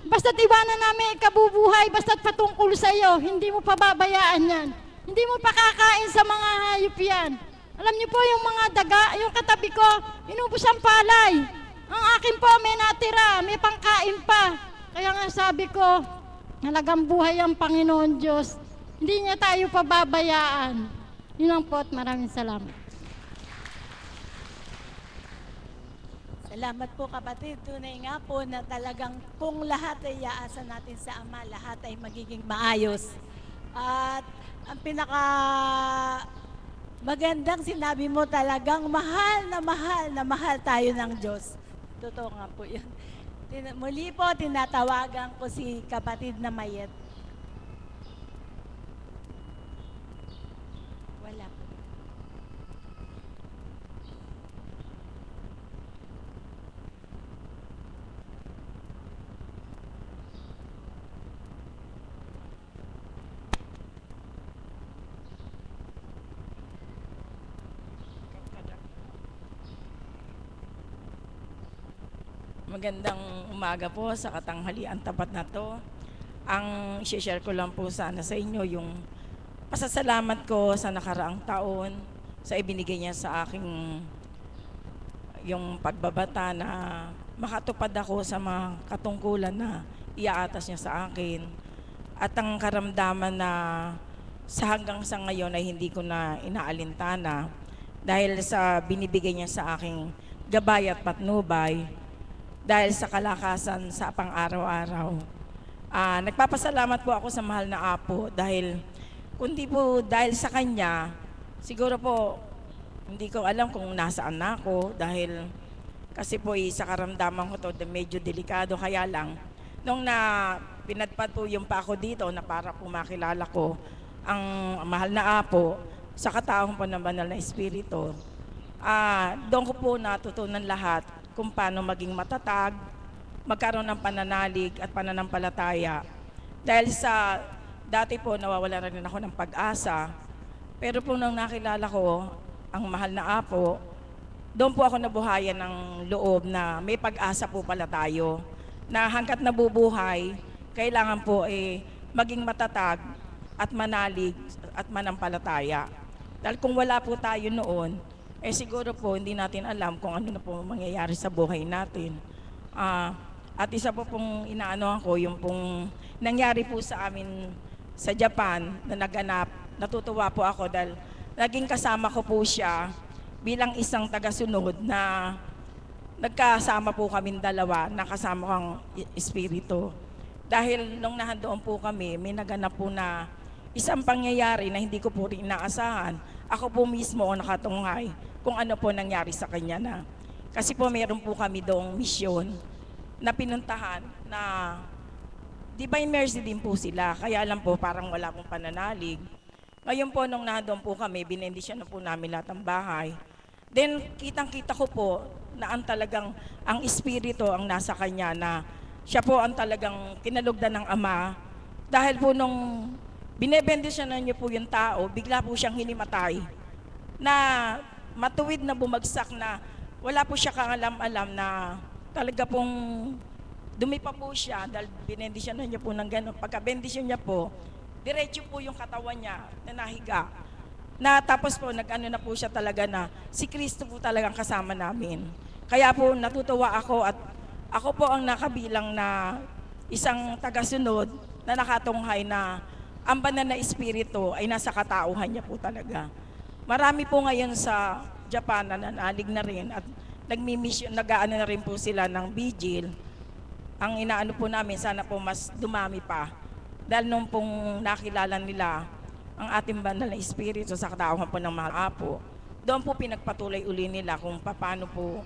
basta't iwanan namin ikabubuhay, basta't patungkol sa iyo, hindi mo pababayaan yan. Hindi mo pakakain sa mga hayop yan. Alam niyo po yung mga daga, yung katabi ko, inubos ang palay. Ang akin po, may natira, may pangkain pa. Kaya nga sabi ko, halagang buhay ang Panginoon Diyos. Hindi niya tayo pababayaan. Yun lang po at maraming salamat. Salamat po kapatid. Tunay nga po na talagang kung lahat ay iaasa natin sa Ama, lahat ay magiging maayos. At ang magandang sinabi mo, talagang mahal na mahal tayo ng Diyos. Totoo nga po yun. Muli po, tinatawagan ko si kapatid na Mayet. Wala po. Magandang umaga po sa katanghalian tapat na to. Ang i-share ko lang po sana sa inyo yung pasasalamat ko sa nakaraang taon sa ibinigay niya sa aking yung pagbabata na makatupad ako sa mga katungkulan na iaatas niya sa akin. At ang karamdaman na sa hanggang sa ngayon ay hindi ko na inaalintana dahil sa binibigay niya sa aking gabay at patnubay, dahil sa kalakasan sa pang-araw-araw. Nagpapasalamat po ako sa mahal na Apo dahil kundi po dahil sa Kanya, siguro po hindi ko alam kung nasaan na ako dahil kasi po sa karamdaman ko to medyo delikado, kaya lang nung na pinadpad po yung pa ako dito na para po makilala ko ang mahal na Apo sa kataong po ng banal na Espiritu. Doon ko po natutunan lahat kung paano maging matatag, magkaroon ng pananalig at pananampalataya. Dahil sa dati po nawawala rin ako ng pag-asa, pero po nang nakilala ko ang mahal na Apo, doon po ako nabuhayan ng loob na may pag-asa po pala tayo, na hanggat nabubuhay, kailangan po maging matatag at manalig at manampalataya. Dahil kung wala po tayo noon, siguro po hindi natin alam kung ano na po mangyayari sa buhay natin. At isa po pong inaanohan ko, yung pong nangyari po sa amin sa Japan na naganap, natutuwa po ako dahil naging kasama ko po siya bilang isang tagasunod na nagkasama po kami dalawa, nakasama kang espiritu. Dahil nung nahandoon po kami, may naganap po na isang pangyayari na hindi ko po rin inaasahan. Ako po mismo ang nakatunghay kung ano po nangyari sa kanya na. Kasi po meron po kami doong misyon na pinuntahan na Divine Mercy din po sila. Kaya alam po parang wala pong pananalig. Ngayon po nung nandoon po kami, binendisyon na po namin lahat ng bahay. Then kitang-kita ko po na ang espiritu ang nasa kanya, na siya po ang talagang kinalugdan ng Ama. Dahil po nung binebendisyonan niyo po yung tao, bigla po siyang hinimatay. Na matuwid na bumagsak na wala po siya kaalam-alam na talaga pong dumi pa po siya dahil binendisyonan niya po ng gano'n. Pagka-bendisyon niya po, diretso po yung katawan niya na nahiga. Na tapos po nag-ano na po siya talaga na si Kristo po talagang kasama namin. Kaya po natutuwa ako at ako po ang nakabilang na isang tagasunod na nakatunghay na ang banal na espiritu ay nasa katauhan niya po talaga. Marami po ngayon sa Japan na nanalig na rin at nag-aano na rin po sila ng vigil. Ang inaano po namin, sana po mas dumami pa. Dahil nung pong nakilala nila ang ating banal na espiritu sa katauhan po ng mahal Apo, doon po pinagpatuloy uli nila kung paano po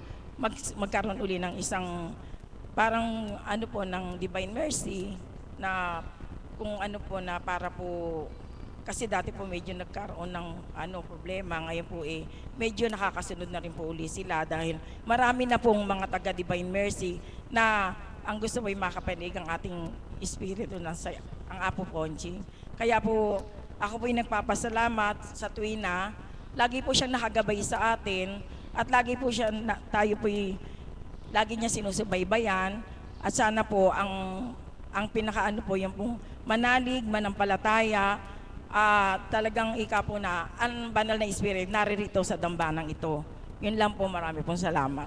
magkaroon uli ng isang parang ano po ng Divine Mercy na kung ano po na para po, kasi dati po medyo nagkaroon ng problema, ngayon po medyo nakakasunod na rin po uli sila dahil marami na pong mga taga Divine Mercy na ang gusto po ay makapanig ang ating espiritu ng ang Apo Conching. Kaya po ako po ay nagpapasalamat sa tuwina, lagi po siyang nakagabay sa atin at lagi po tayo po lagi niya sinusubaybayan at sana po ang pinakaano po yung pong manalig, manampalataya, talagang po na ang banal na espiritu naririto sa dambanang ito. Yun lang po, marami pong salamat.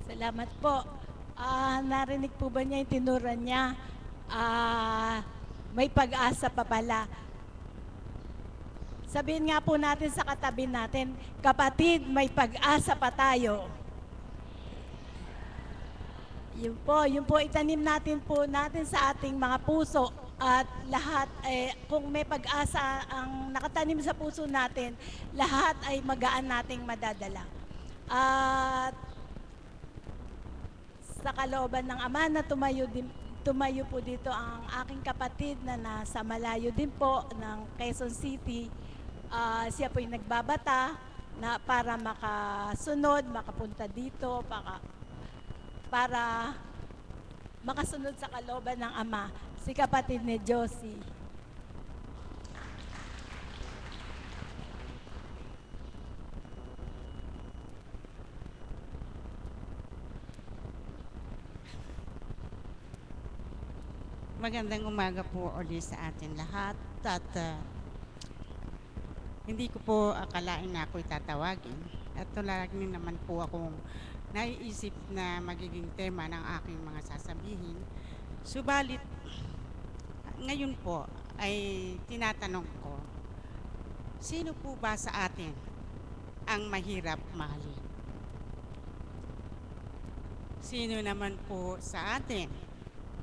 Salamat po. Narinig po ba niya yung tinuran niya? May pag-asa pa pala. Sabihin nga po natin sa katabi natin, kapatid, may pag-asa pa tayo. Yun po, itanim natin sa ating mga puso at lahat, kung may pag-asa ang nakatanim sa puso natin, lahat ay magaan nating madadala. At sa kalooban ng Ama na tumayo po dito ang aking kapatid na nasa malayo din po ng Quezon City. Siya po yung nagbabata na para makasunod, makapunta dito, para makasunod sa kalooban ng Ama, si kapatid ni Josie. Magandang umaga po ulit sa atin lahat. At hindi ko po akalain na ako'y tatawagin. At lagi naman po akong naiisip na magiging tema ng aking mga sasabihin. Subalit, ngayon po ay tinatanong ko, sino po ba sa atin ang mahirap mahalin? Sino naman po sa atin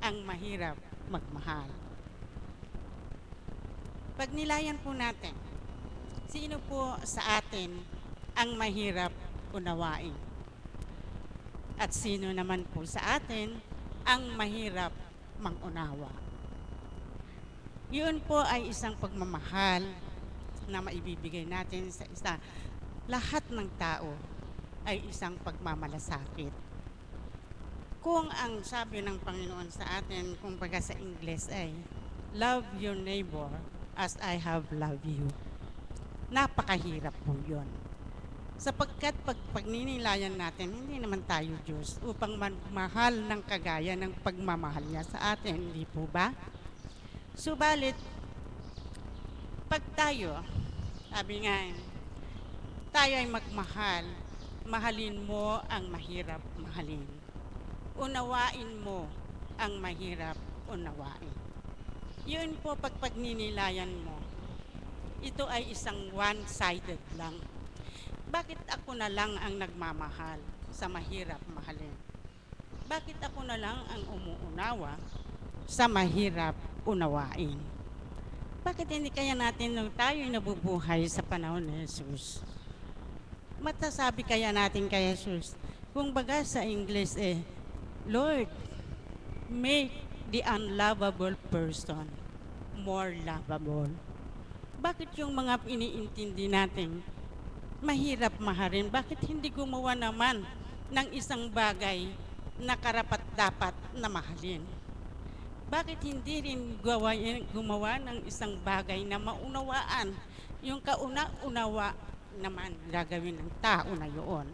ang mahirap magmahal? Pag nilayan po natin, sino po sa atin ang mahirap unawain? At sino naman po sa atin ang mahirap mangunawa? Yun po ay isang pagmamahal na maibibigay natin sa isa. Lahat ng tao ay isang pagmamalasakit. Kung ang sabi ng Panginoon sa atin, kung baga sa Ingles ay, love your neighbor as I have loved you. Napakahirap po yun. Sapagkat pagninilayan natin, hindi naman tayo Diyos upang mahal ng kagaya ng pagmamahal niya sa atin, hindi po ba? Subalit, pag tayo, sabi nga, tayo ay magmahal, mahalin mo ang mahirap mahalin. Unawain mo ang mahirap unawain. Yun po pag pagninilayan mo, ito ay isang one-sided lang. Bakit ako na lang ang nagmamahal sa mahirap mahalin? Bakit ako na lang ang umuunawa sa mahirap unawain? Bakit hindi kaya natin nung tayo'y nabubuhay sa panahon ni Jesus? Matasabi kaya natin kay Jesus, kung baga sa English Lord, make the unlovable person more lovable. Bakit yung mga iniintindi natin mahirap mahalin? Bakit hindi gumawa naman ng isang bagay na karapat-dapat na mahalin? Bakit hindi rin gumawa ng isang bagay na maunawaan yung kauna-unawa naman gagawin ng tao na yun?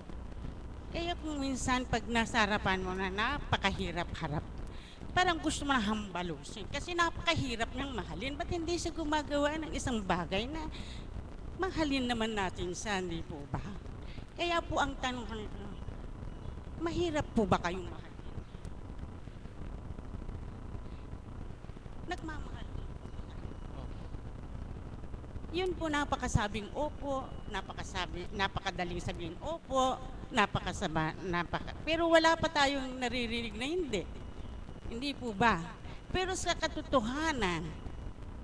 Kaya kung minsan pag nasa harapan mo na napakahirap-harap, parang gusto mo na hambalusin kasi napakahirap niyang mahalin. Ba't hindi siya gumagawa ng isang bagay na mahalin naman natin siya, hindi po ba? Kaya po ang tanong ko nito, mahirap po ba kayong mahalin? Nagmamahal. Yun po napakasabing opo, napakadaling sabihin opo, pero wala pa tayong naririnig na hindi. Hindi po ba? Pero sa katotohanan,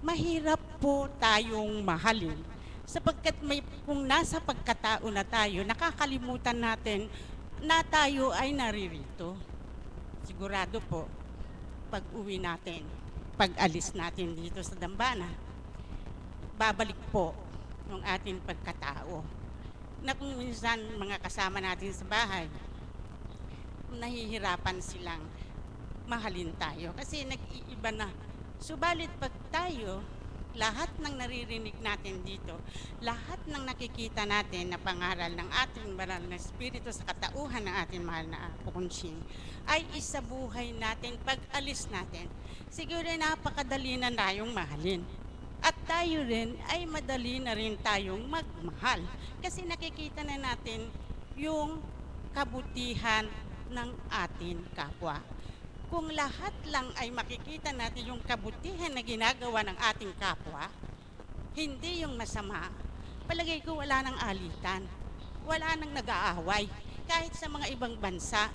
mahirap po tayong mahalin sapagkat kung nasa pagkatao na tayo, nakakalimutan natin na tayo ay naririto. Sigurado po, pag uwi natin, pag alis natin dito sa dambana, babalik po ng ating pagkatao. Na kung minsan mga kasama natin sa bahay, nahihirapan silang mahalin tayo kasi nag-iiba na. Subalit pag tayo, lahat ng naririnig natin dito, lahat ng nakikita natin na pangaral ng ating banal na Espiritu sa katauhan ng ating mahal na Apo Conching, ay isabuhay natin pag alis natin. Siguro napakadali na tayong mahalin. At tayo rin ay madali na rin tayong magmahal. Kasi nakikita na natin yung kabutihan ng ating kapwa. Kung lahat lang ay makikita natin yung kabutihan na ginagawa ng ating kapwa, hindi yung masama, palagay ko wala nang alitan, wala nang nag-aaway. Kahit sa mga ibang bansa,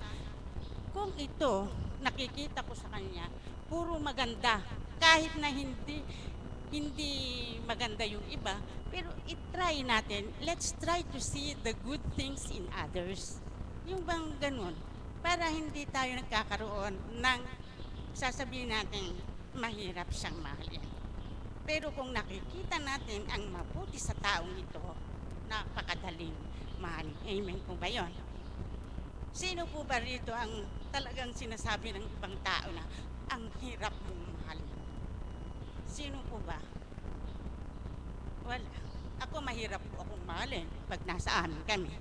kung ito, nakikita ko sa kanya, puro maganda, kahit na hindi maganda yung iba, pero i-try natin, let's try to see the good things in others. Yung bang ganun, para hindi tayo nagkakaroon ng sasabihin natin, mahirap siyang mahalin. Pero kung nakikita natin ang mabuti sa taong ito, napakadaling mahalin. Amen po ba yun? Sino po ba rito ang talagang sinasabi ng ibang tao na ang hirap mong mahalin? Sino po ba? Wala. Ako mahirap po akong mahalin pag nasa amin kami.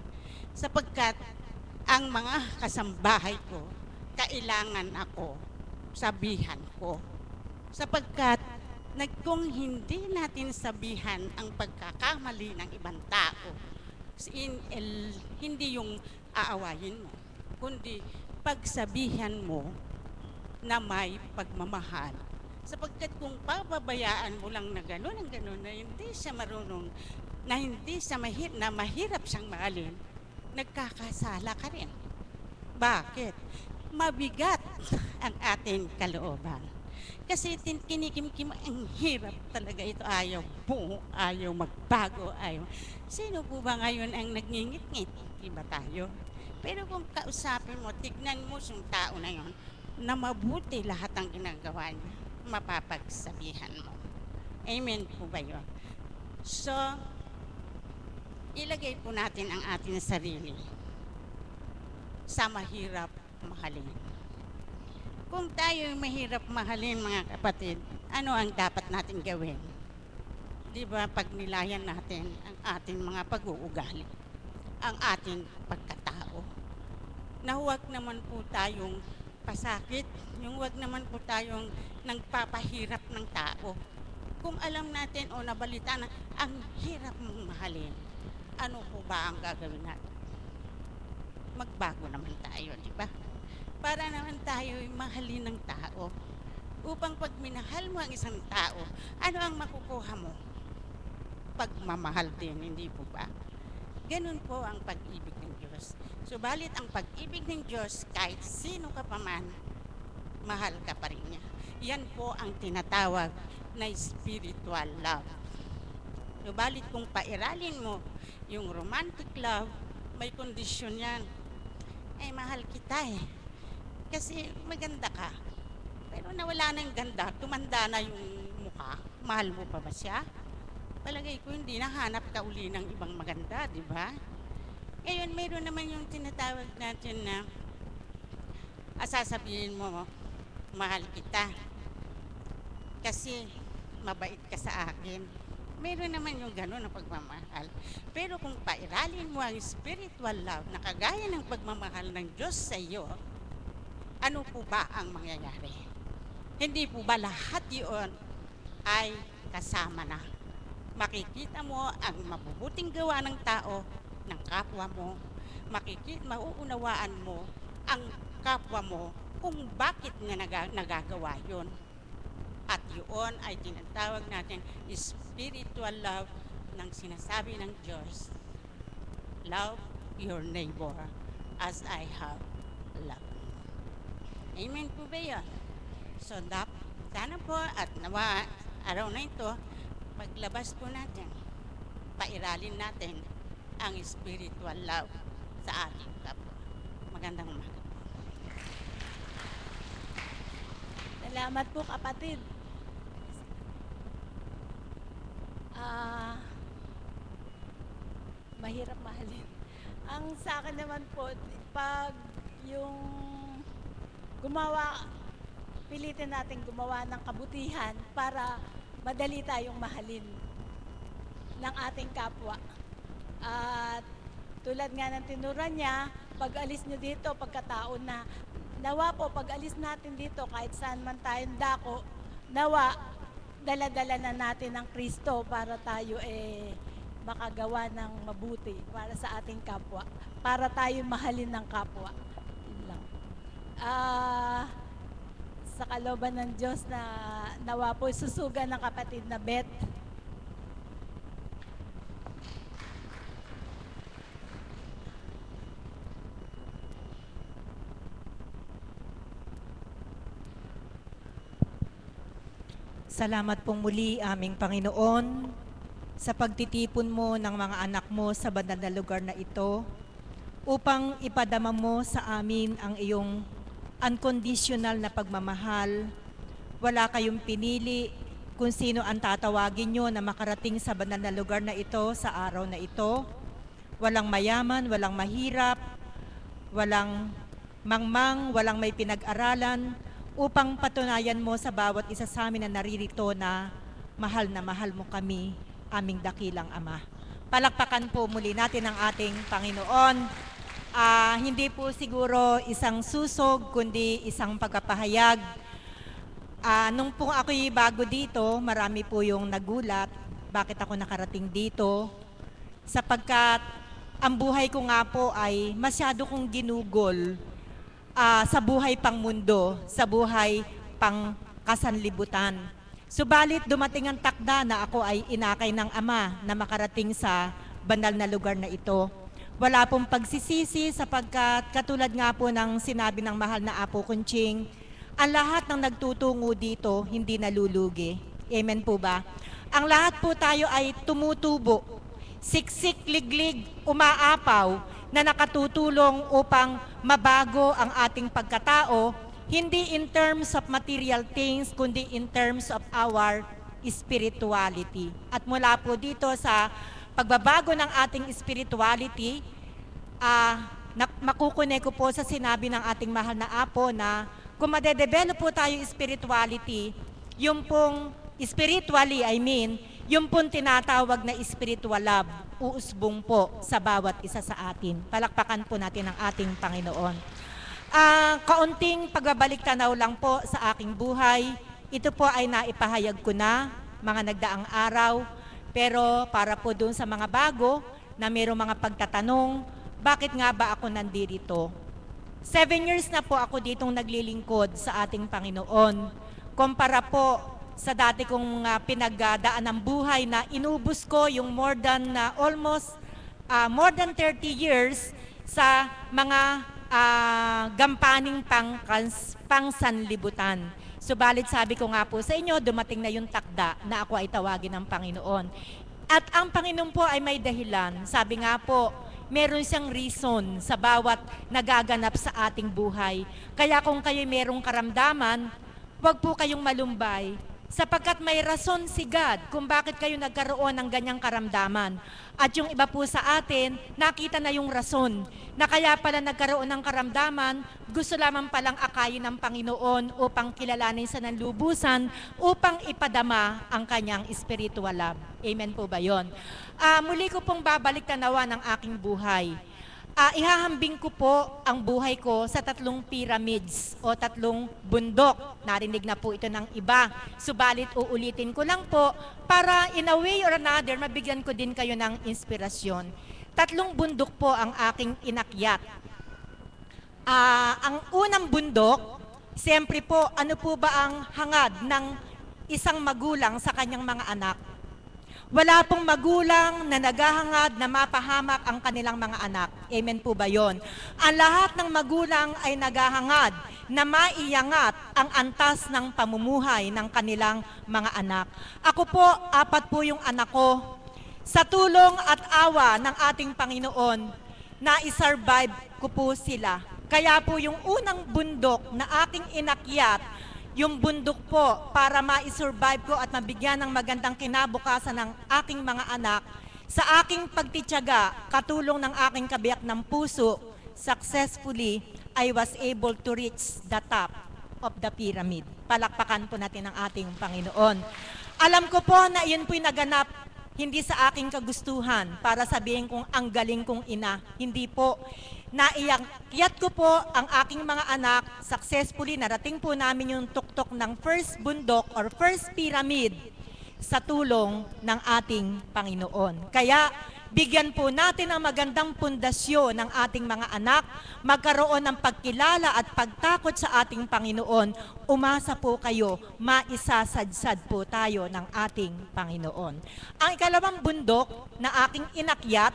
Sapagkat ang mga kasambahay ko, kailangan ako sabihan ko Sapagkat kung hindi natin sabihan ang pagkakamali ng ibang tao, hindi yung aawayin mo, kundi pagsabihan mo na may pagmamahal. Sapagkat kung pababayaan mo lang na gano'n ang gano'n, na hindi siya marunong, na hindi siya mahirap siyang mahalin, nagkakasala ka rin. Bakit? Mabigat ang ating kalooban. Kasi kinikimkim, ang hirap talaga ito. Ayaw buo, ayaw magbago, ayaw. Sino po ba ngayon ang nagngingit-ngit? Iba tayo. Pero kung kausapin mo, tignan mo yung tao na yon, na mabuti lahat ang ginagawa niya, mapapagsabihan mo. Amen po ba yun? So, ilagay po natin ang ating sarili sa mahirap mahalin. Kung tayo mahirap mahalin, mga kapatid, ano ang dapat natin gawin? Di ba, pagnilayan natin ang ating mga pag-uugali, ang ating pagkatao, na huwag naman po tayong pasakit, yung huwag naman po tayong nagpapahirap ng tao. Kung alam natin o nabalita na ang hirap mong mahalin, ano po ba ang gagawin natin? Magbago naman tayo, di ba? Para naman tayo mahalin ng tao. Upang pag minahal mo ang isang tao, ano ang makukuha mo? Pagmamahal din, hindi po ba? Ganun po ang pag-ibig ng Diyos. Subalit ang pag-ibig ng Diyos, kahit sino ka pa man, mahal ka pa rin niya. Yan po ang tinatawag na spiritual love. Subalit kung pairalin mo yung romantic love, may kondisyon yan. Ay, mahal kita eh. Kasi maganda ka. Pero nawala na yung ganda, tumanda na yung mukha. Mahal mo pa ba siya? Palagay ko hindi, nahanap ka uli ng ibang maganda, di ba? Ngayon, mayroon naman yung tinatawag natin na sasabihin mo, mahal kita. Kasi mabait ka sa akin. Mayroon naman yung gano'n na pagmamahal. Pero kung pairalin mo ang spiritual love na kagaya ng pagmamahal ng Diyos sa iyo, ano po ba ang mangyayari? Hindi po ba lahat yun ay kasama na? Makikita mo ang mabubuting gawa ng tao, ng kapwa mo. Mauunawaan mo ang kapwa mo kung bakit nga nagagawa yun. At yun ay tinatawag natin spiritual love ng sinasabi ng Diyos. Love your neighbor as I have loved. Amen po ba yun? So, sana po at nawa araw na ito, paglabas po natin, pairalin natin ang spiritual love sa ating kapwa. Magandang umaga. Salamat po, kapatid. Mahirap mahalin. Ang sa akin naman po, pag yung pilitin natin gumawa ng kabutihan para madali tayong mahalin ng ating kapwa. At tulad nga ng tinuran niya, pag alis nyo dito, pagkataon na, nawa po, pag alis natin dito, kahit saan man tayong dako, nawa, dala-dala na natin ang Kristo para tayo makagawa ng mabuti para sa ating kapwa, para tayo mahalin ng kapwa. Yun lang. Sa kalooban ng Diyos na nawa po susugan ng kapatid na Beth. Salamat pong muli, aming Panginoon, sa pagtitipon mo ng mga anak mo sa banal na lugar na ito upang ipadama mo sa amin ang iyong unconditional na pagmamahal. Wala kayong pinili kung sino ang tatawagin nyo na makarating sa banal na lugar na ito sa araw na ito. Walang mayaman, walang mahirap, walang mangmang, walang may pinag-aralan, upang patunayan mo sa bawat isa sa amin na naririto na mahal mo kami, aming dakilang Ama. Palakpakan po muli natin ang ating Panginoon. Hindi po siguro isang susog, kundi isang pagpapahayag Nung po ako'y bago dito, marami po yung nagulat bakit ako nakarating dito. Sapagkat ang buhay ko nga po ay masyado kong ginugol sa buhay pang mundo, sa buhay pang kasanlibutan. Subalit dumating ang takda na ako ay inakay ng Ama na makarating sa banal na lugar na ito. Wala pong pagsisisi sapagkat katulad nga po ng sinabi ng mahal na Apo Conching, ang lahat ng nagtutungo dito hindi nalulugi. Amen po ba? Ang lahat po tayo ay tumutubo, siksik, liglig, umaapaw na nakatutulong upang mabago ang ating pagkatao, hindi in terms of material things, kundi in terms of our spirituality. At mula po dito sa pagbabago ng ating spirituality, makukunik ko po sa sinabi ng ating mahal na Apo na kung madedevelop po tayo spirituality, yung pong spiritually, yung pong tinatawag na spiritual love, uusbong po sa bawat isa sa atin. Palakpakan po natin ang ating Panginoon. Kaunting pagbabalik tanaw lang po sa aking buhay. Ito po ay naipahayag ko na mga nagdaang araw. Pero para po dun sa mga bago na mayroong mga pagtatanong, bakit nga ba ako nandito? 7 years na po ako ditong naglilingkod sa ating Panginoon. Kumpara po sa dati kong pinagdaan ng buhay na inubos ko yung more than 30 years sa mga gampaning pangsanlibutan. Subalit sabi ko nga po sa inyo, dumating na yung takda na ako ay tawagin ng Panginoon. At ang Panginoon po ay may dahilan. Sabi nga po, meron siyang reason sa bawat nagaganap sa ating buhay. Kaya kung kayo merong karamdaman, huwag po kayong malumbay. Sapagkat may rason si God kung bakit kayo nagkaroon ng ganyang karamdaman. At yung iba po sa atin, nakita na yung rason na kaya pala nagkaroon ng karamdaman, gusto lamang palang akayin ng Panginoon upang kilalanin sa nanlubusan, upang ipadama ang kanyang spiritual love. Amen po ba yun? Muli ko pong babalik tanawa ng aking buhay. Ihahambing ko po ang buhay ko sa 3 pyramids o 3 bundok. Narinig na po ito ng iba. Subalit uulitin ko lang po para in a way or another, mabigyan ko din kayo ng inspirasyon. 3 bundok po ang aking inakyat. Ang unang bundok, siyempre po, ano po ba ang hangad ng isang magulang sa kanyang mga anak? Wala pong magulang na naghahangad na mapahamak ang kanilang mga anak. Amen po ba yon? Ang lahat ng magulang ay naghahangad na maiangat ang antas ng pamumuhay ng kanilang mga anak. Ako po, 4 po yung anak ko. Sa tulong at awa ng ating Panginoon, na-survive ko po sila. Kaya po yung unang bundok na aking inakyat, yung bundok po para ma-survive ko at mabigyan ng magandang kinabukasan ng aking mga anak, sa aking pagtitiyaga, katulong ng aking kabiyak ng puso, successfully, I was able to reach the top of the pyramid. Palakpakan po natin ang ating Panginoon. Alam ko po na iyon po'y naganap hindi sa aking kagustuhan para sabihin kong ang galing kong ina. Hindi po. Naiyakyat ko po ang aking mga anak, successfully narating po namin yung tuktok ng first bundok or first pyramid sa tulong ng ating Panginoon. Kaya bigyan po natin ang magandang pundasyon ng ating mga anak, magkaroon ng pagkilala at pagtakot sa ating Panginoon. Umasa po kayo, maisasadsad po tayo ng ating Panginoon. Ang ikalawang bundok na aking inakyat,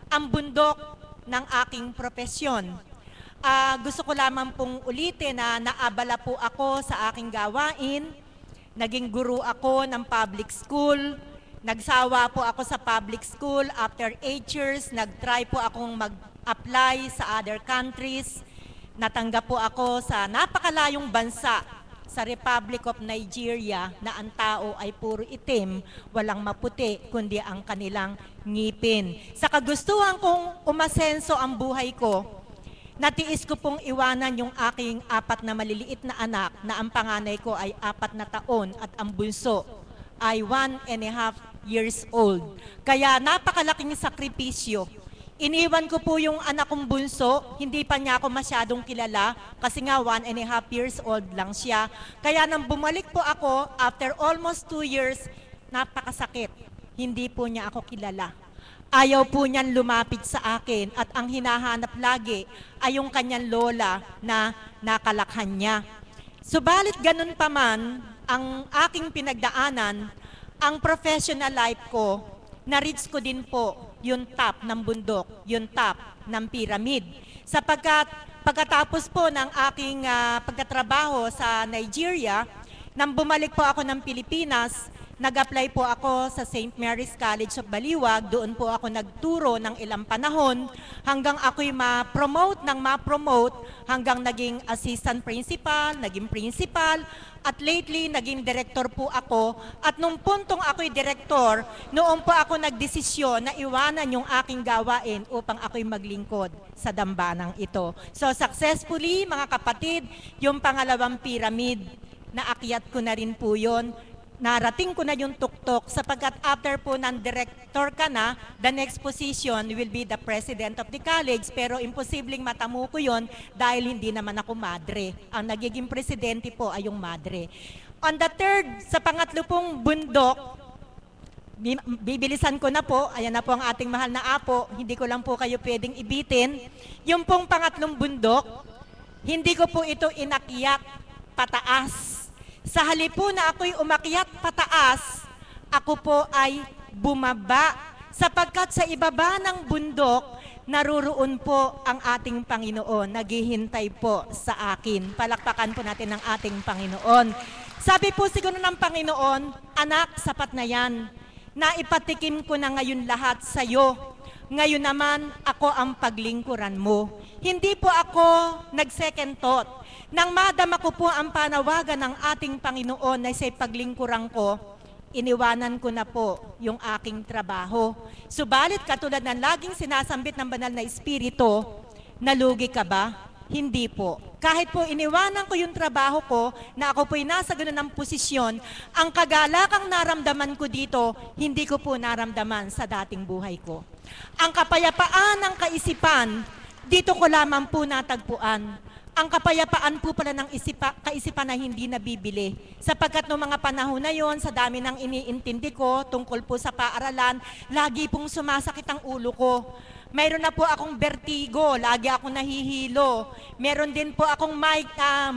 ang bundok ng aking propesyon. Gusto ko lamang pong ulitin na naabala po ako sa aking gawain. Naging guru ako ng public school. Nagsawa po ako sa public school. After 8 years, nag-try po akong mag-apply sa other countries. Natanggap po ako sa napakalayong bansa, sa Republic of Nigeria, na ang tao ay puro itim, walang maputi, kundi ang kanilang ngipin. Sa kagustuhan kong umasenso ang buhay ko, natiis ko pong iwanan yung aking 4 na maliliit na anak na ang panganay ko ay 4 na taon at ang bunso ay 1.5 years old. Kaya napakalaking sakripisyo. Iniwan ko po yung anak kong bunso, hindi pa niya ako masyadong kilala kasi nga 1.5 years old lang siya. Kaya nang bumalik po ako, after almost 2 years, napakasakit. Hindi po niya ako kilala. Ayaw po niyan lumapit sa akin at ang hinahanap lagi ay yung kanyang lola na nakalakhan niya. Subalit ganun pa man, ang aking pinagdaanan, ang professional life ko, na-reach ko din po yung top ng bundok, yung top ng pyramid. Sapagkat pagkatapos po ng aking pagtatrabaho sa Nigeria, nang bumalik po ako ng Pilipinas, nag-apply po ako sa St. Mary's College of Baliwag. Doon po ako nagturo ng ilang panahon hanggang ako'y ma-promote hanggang naging assistant principal, naging principal, at lately naging director po ako. At nung puntong ako'y director, noon po ako nagdesisyon na iwanan yung aking gawain upang ako'y maglingkod sa dambanang ito. So successfully, mga kapatid, yung pangalawang pyramid, naakyat ko na rin po yun. Narating ko na yung tuktok sapagkat after po ng director ka na, the next position will be the president of the college, pero imposibleng matamo ko yun dahil hindi naman ako madre. Ang nagiging presidente po ay yung madre. On the third, sa pangatlo pong bundok, bibilisan ko na po, ayan na po ang ating mahal na apo, hindi ko lang po kayo pwedeng ibitin. Yung pong pangatlong bundok, hindi ko po ito inakyat pataas. Sa halip po na ako'y umakyat pataas, ako po ay bumaba sapagkat sa ibaba ng bundok, naruroon po ang ating Panginoon, naghihintay po sa akin. Palakpakan po natin ang ating Panginoon. Sabi po siguro ng Panginoon, anak, sapat na yan. Naipatikim ko na ngayon lahat sa iyo. Ngayon naman, ako ang paglingkuran mo. Hindi po ako nag-second thought. Nang madama ko po ang panawagan ng ating Panginoon na sa paglingkuran ko, iniwanan ko na po yung aking trabaho. Subalit katulad ng laging sinasambit ng banal na Espiritu, nalugi ka ba? Hindi po. Kahit po iniwanan ko yung trabaho ko, na ako po'y nasa ganun ng posisyon, ang kagalakang naramdaman ko dito, hindi ko po naramdaman sa dating buhay ko. Ang kapayapaan ng kaisipan, dito ko lamang po natagpuan. Ang kapayapaan po pala ng kaisipan na hindi nabibili. Sapagkat noong mga panahon na yon, sa dami ng iniintindi ko tungkol po sa paaralan, lagi pong sumasakit ang ulo ko. Mayroon na po akong vertigo, lagi akong nahihilo. Meron din po akong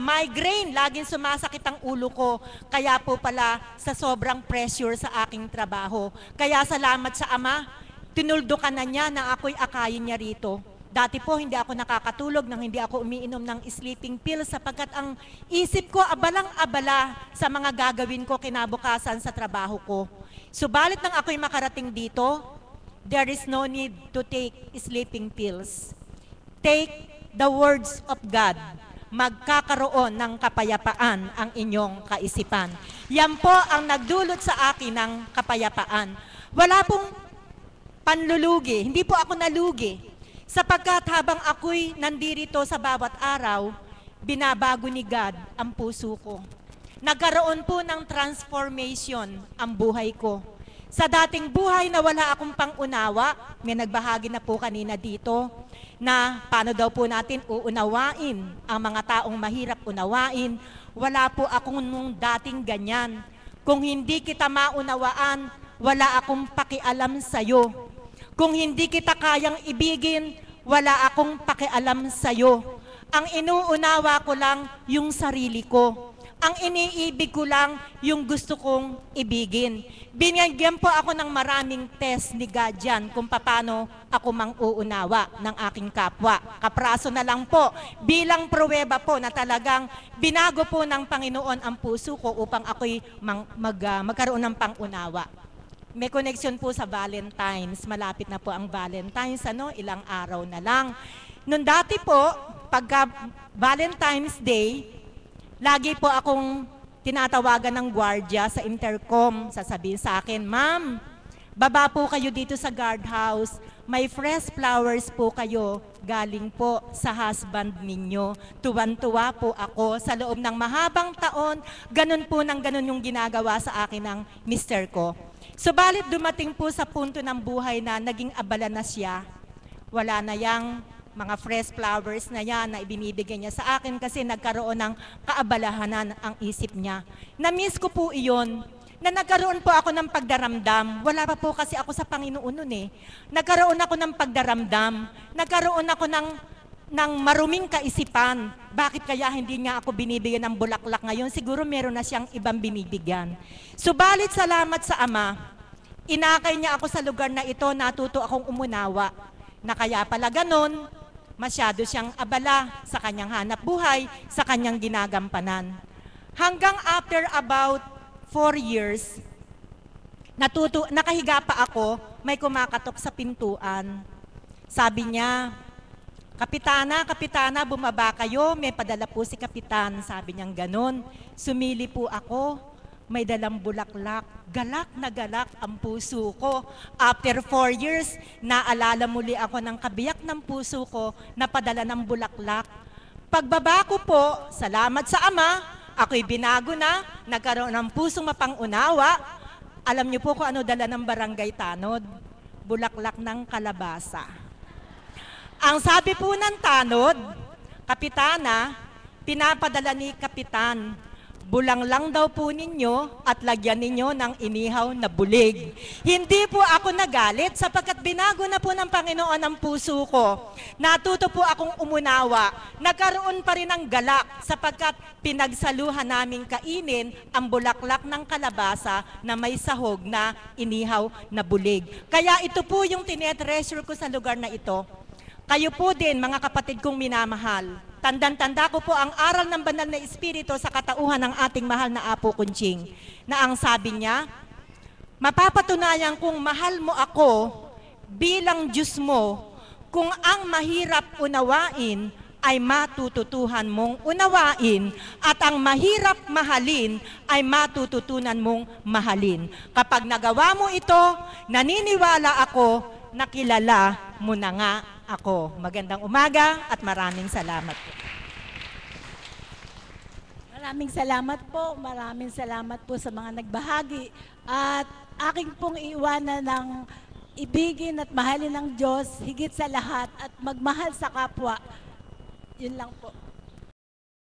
migraine, laging sumasakit ang ulo ko. Kaya po pala sa sobrang pressure sa aking trabaho. Kaya salamat sa Ama, tinuldukan na niya na ako'y akayin niya rito. Dati po hindi ako nakakatulog nang hindi ako umiinom ng sleeping pills sapagkat ang isip ko abalang-abala sa mga gagawin ko kinabukasan sa trabaho ko. Subalit nang ako'y makarating dito, there is no need to take sleeping pills. Take the words of God. Magkakaroon ng kapayapaan ang inyong kaisipan. Yan po ang nagdulot sa akin ng kapayapaan. Wala pong panlulugi, hindi po ako nalugi. Sapagkat habang ako'y nandirito sa bawat araw, binabago ni God ang puso ko. Nagkaroon po ng transformation ang buhay ko. Sa dating buhay na wala akong pangunawa, may nagbahagi na po kanina dito, na paano daw po natin uunawain ang mga taong mahirap unawain. Wala po akong nung dating ganyan. Kung hindi kita maunawaan, wala akong pakialam sa'yo. Kung hindi kita kayang ibigin, wala akong pakialam sa'yo. Ang inuunawa ko lang yung sarili ko. Ang iniibig ko lang yung gusto kong ibigin. Binigyan po ako ng maraming test ni God dyan kung paano ako mang-uunawa ng aking kapwa. Kapraso na lang po, bilang pruweba po na talagang binago po ng Panginoon ang puso ko upang ako'y magkaroon ng pangunawa. May connection po sa Valentine's. Malapit na po ang Valentine's, ilang araw na lang. Noon dati po, pagka Valentine's Day, lagi po akong tinatawagan ng gwardiya sa intercom. Sasabihin sa akin, Ma'am, baba po kayo dito sa guardhouse. May fresh flowers po kayo galing po sa husband ninyo. Tuwan-tuwa po ako sa loob ng mahabang taon. Ganun po ng ganun yung ginagawa sa akin ng mister ko. Subalit dumating po sa punto ng buhay na naging abala na siya. wala na yang mga fresh flowers na yan na ibinibigay niya sa akin kasi nagkaroon ng kaabalahanan ang isip niya. Na-miss ko po iyon, na nagkaroon po ako ng pagdaramdam. Wala pa po kasi ako sa Panginoon nun eh. Nagkaroon ako ng pagdaramdam, nagkaroon ako ng maruming kaisipan. Bakit kaya hindi niya ako binibigyan ng bulaklak ngayon? Siguro meron na siyang ibang binibigyan. Subalit salamat sa Ama, inakay niya ako sa lugar na ito, natuto akong umunawa na kaya pala ganon, masyado siyang abala sa kanyang hanap buhay, sa kanyang ginagampanan. Hanggang after about 4 years, nakahiga pa ako, may kumakatok sa pintuan. Sabi niya, Kapitana, Kapitana, bumaba kayo, may padala po si Kapitan. Sabi niyang ganon. Sumili po ako, may dalang bulaklak. Galak na galak ang puso ko. After 4 years, naalala muli ako ng kabiyak ng puso ko na padala ng bulaklak. Pagbaba ko po, salamat sa Ama, ako'y binago na, nagkaroon ng pusong mapangunawa. Alam niyo po kung ano dala ng barangay Tanod? Bulaklak ng kalabasa. Ang sabi po ng Tanod, Kapitana, pinapadala ni Kapitan, bulang lang daw po ninyo at lagyan ninyo ng inihaw na bulig. Hindi po ako nagalit sapagkat binago na po ng Panginoon ang puso ko. Natuto po akong umunawa. Nagkaroon pa rin ng galak sapagkat pinagsaluhan namin kainin ang bulaklak ng kalabasa na may sahog na inihaw na bulig. Kaya ito po yung tinetreasure ko sa lugar na ito. Kayo po din, mga kapatid kong minamahal. Tandang-tanda ko po ang aral ng banal na Espiritu sa katauhan ng ating mahal na Apo Kunching, na ang sabi niya, mapapatunayan kung mahal mo ako bilang Diyos mo, kung ang mahirap unawain ay matututuhan mong unawain, at ang mahirap mahalin ay matututunan mong mahalin. Kapag nagawa mo ito, naniniwala ako na kilala mo na nga ako. Magandang umaga at maraming salamat po. Maraming salamat po sa mga nagbahagi. At aking pong iiwanan ng ibigin at mahalin ng Diyos higit sa lahat at magmahal sa kapwa. Yun lang po.